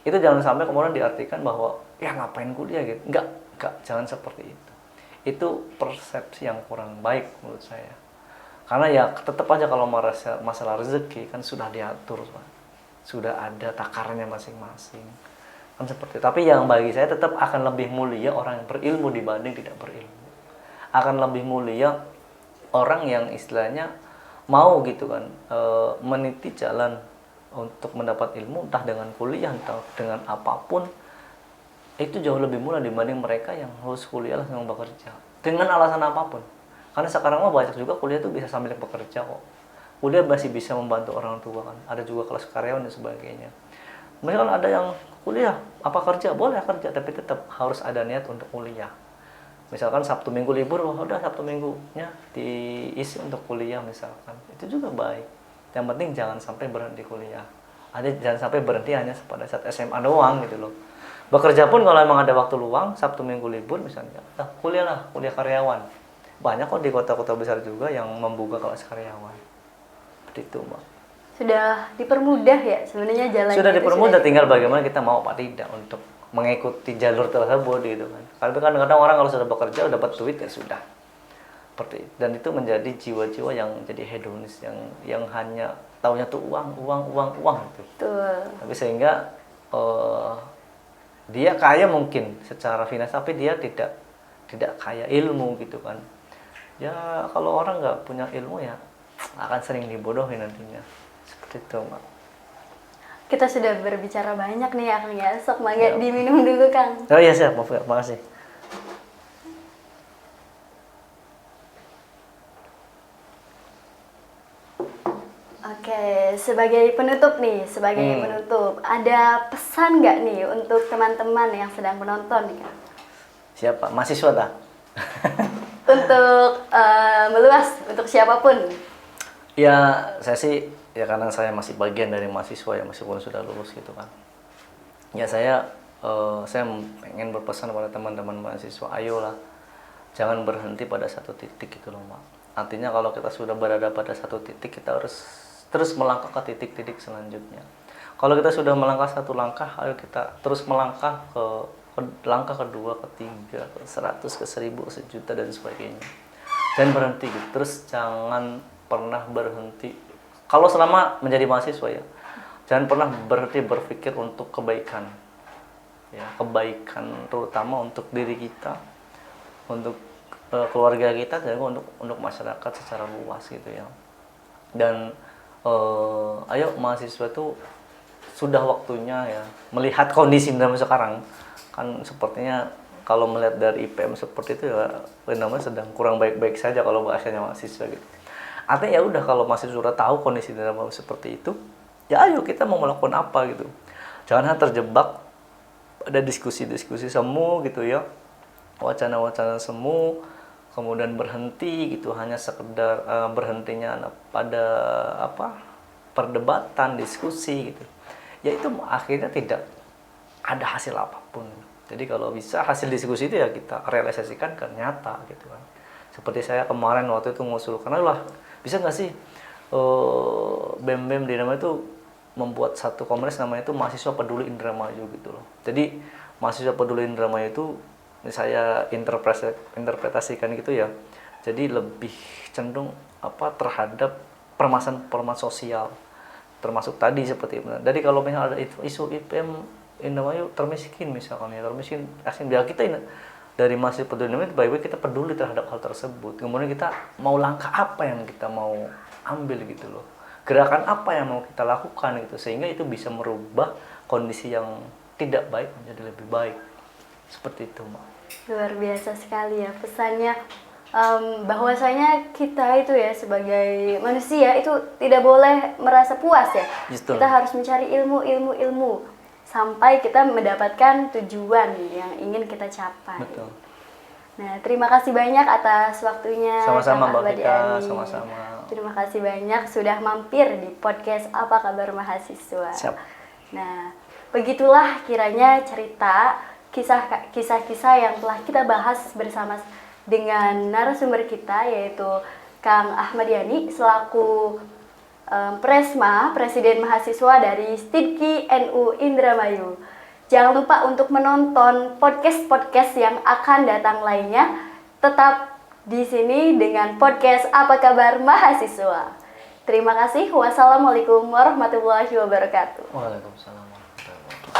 itu jangan sampai kemudian diartikan bahwa ya ngapain kuliah gitu. Enggak, jangan seperti itu. Itu persepsi yang kurang baik menurut saya. Karena ya tetap aja kalau masalah rezeki kan sudah diatur, Pak. Sudah ada takarannya masing-masing. Kan seperti itu. Tapi yang bagi saya tetap akan lebih mulia orang yang berilmu dibanding tidak berilmu. Akan lebih mulia orang yang istilahnya mau gitu kan meniti jalan untuk mendapat ilmu, entah dengan kuliah, entah dengan apapun, itu jauh lebih mudah dibanding mereka yang harus kuliah langsung bekerja dengan alasan apapun. Karena sekarang mah banyak juga kuliah tuh bisa sambil bekerja kok. Kuliah masih bisa membantu orang tua kan. Ada juga kelas karyawan dan sebagainya. Misalkan ada yang kuliah, apa kerja? Boleh kerja, tapi tetap harus ada niat untuk kuliah. Misalkan Sabtu Minggu libur, wah udah Sabtu Minggunya diisi untuk kuliah misalkan. Itu juga baik. Yang penting jangan sampai berhenti kuliah. Jangan sampai berhenti hanya pada saat SMA doang gitu loh. Bekerja pun kalau emang ada waktu luang, Sabtu Minggu libur misalnya, kuliah lah, kuliah karyawan. Banyak kok di kota-kota besar juga yang membuka kelas karyawan. Seperti itu, Mbak. Sudah dipermudah ya sebenarnya jalannya. Sudah itu dipermudah, tinggal bagaimana kita mau apa tidak untuk mengikuti jalur tersebut gitu kan. Karena kadang-kadang orang kalau sudah bekerja, udah dapat duit ya sudah. Seperti itu. Dan itu menjadi jiwa-jiwa yang jadi hedonis, yang hanya taunya tuh uang gitu. Betul. Tapi sehingga dia kaya mungkin secara finansial, tapi dia tidak kaya ilmu gitu kan. Ya kalau orang nggak punya ilmu ya akan sering dibodohi nantinya. Seperti itu, Mbak. Kita sudah berbicara banyak nih ya Kang ya. Sok mangga diminum dulu Kang. Oh iya siap, makasih. Oke, sebagai penutup nih, ada pesan nggak nih untuk teman-teman yang sedang menonton nih Kang? Siapa? Mahasiswa tak? Untuk meluas, untuk siapapun. Ya, saya sih, ya karena saya masih bagian dari mahasiswa ya, meskipun sudah lulus gitu kan. Ya saya pengen berpesan kepada teman-teman mahasiswa, ayolah, jangan berhenti pada satu titik gitu loh, Mbak. Artinya kalau kita sudah berada pada satu titik, kita harus terus melangkah ke titik-titik selanjutnya. Kalau kita sudah melangkah satu langkah, ayo kita terus melangkah ke langkah kedua, ketiga, ke 100, ke 1000, ke 1.000.000 dan sebagainya. Jangan berhenti gitu. Terus jangan pernah berhenti. Kalau selama menjadi mahasiswa ya, jangan pernah berhenti berpikir untuk kebaikan. Ya, kebaikan terutama untuk diri kita, untuk keluarga kita, dan untuk masyarakat secara luas gitu ya. Dan ayo mahasiswa itu sudah waktunya ya melihat kondisi dalam sekarang. Kan sepertinya kalau melihat dari IPM seperti itu ya namanya sedang kurang baik-baik saja kalau bahasanya mahasiswa gitu. Artinya ya udah, kalau mahasiswa sudah tahu kondisi dalam seperti itu, ya ayo kita mau melakukan apa gitu. Jangan terjebak pada diskusi-diskusi semu gitu ya, wacana-wacana semu, kemudian berhenti gitu, hanya sekedar berhentinya pada perdebatan, diskusi gitu. Ya itu akhirnya tidak ada hasil apapun. Jadi kalau bisa hasil diskusi itu ya kita realisasikan ke nyata gitu kan. Seperti saya kemarin waktu itu ngusulkan, lah bisa nggak sih BEM Dinama itu membuat satu kongres namanya itu Mahasiswa Peduli Indramayu gitu loh. Jadi Mahasiswa Peduli Indramayu itu saya interpretasikan gitu ya. Jadi lebih cenderung terhadap permasalahan sosial, termasuk tadi seperti itu. Jadi kalau misalnya ada isu IPM Indramayu termiskin misalkan ya, termiskin asing, biar kita dari Mahasiswa Peduli Indramayu baik-baik kita peduli terhadap hal tersebut. Kemudian kita mau langkah apa yang kita mau ambil gitu loh, gerakan apa yang mau kita lakukan gitu, sehingga itu bisa merubah kondisi yang tidak baik menjadi lebih baik. Seperti itu, Mbak. Luar biasa sekali ya pesannya, bahwasanya kita itu ya sebagai manusia itu tidak boleh merasa puas ya. Betul. Kita harus mencari ilmu sampai kita mendapatkan tujuan yang ingin kita capai. Betul. Nah, terima kasih banyak atas waktunya. Sama-sama, Kang Mbak Ahmadi Vika, Ani. sama-sama. Terima kasih banyak sudah mampir di podcast Apa Kabar Mahasiswa. Siap. Nah, begitulah kiranya cerita kisah-kisah yang telah kita bahas bersama dengan narasumber kita, yaitu Kang Ahmadi Ani selaku Presma, Presiden Mahasiswa dari STIDKI NU Indramayu. Jangan lupa untuk menonton podcast-podcast yang akan datang lainnya. Tetap di sini dengan podcast Apa Kabar Mahasiswa. Terima kasih. Wassalamualaikum warahmatullahi wabarakatuh. Waalaikumsalam warahmatullahi wabarakatuh.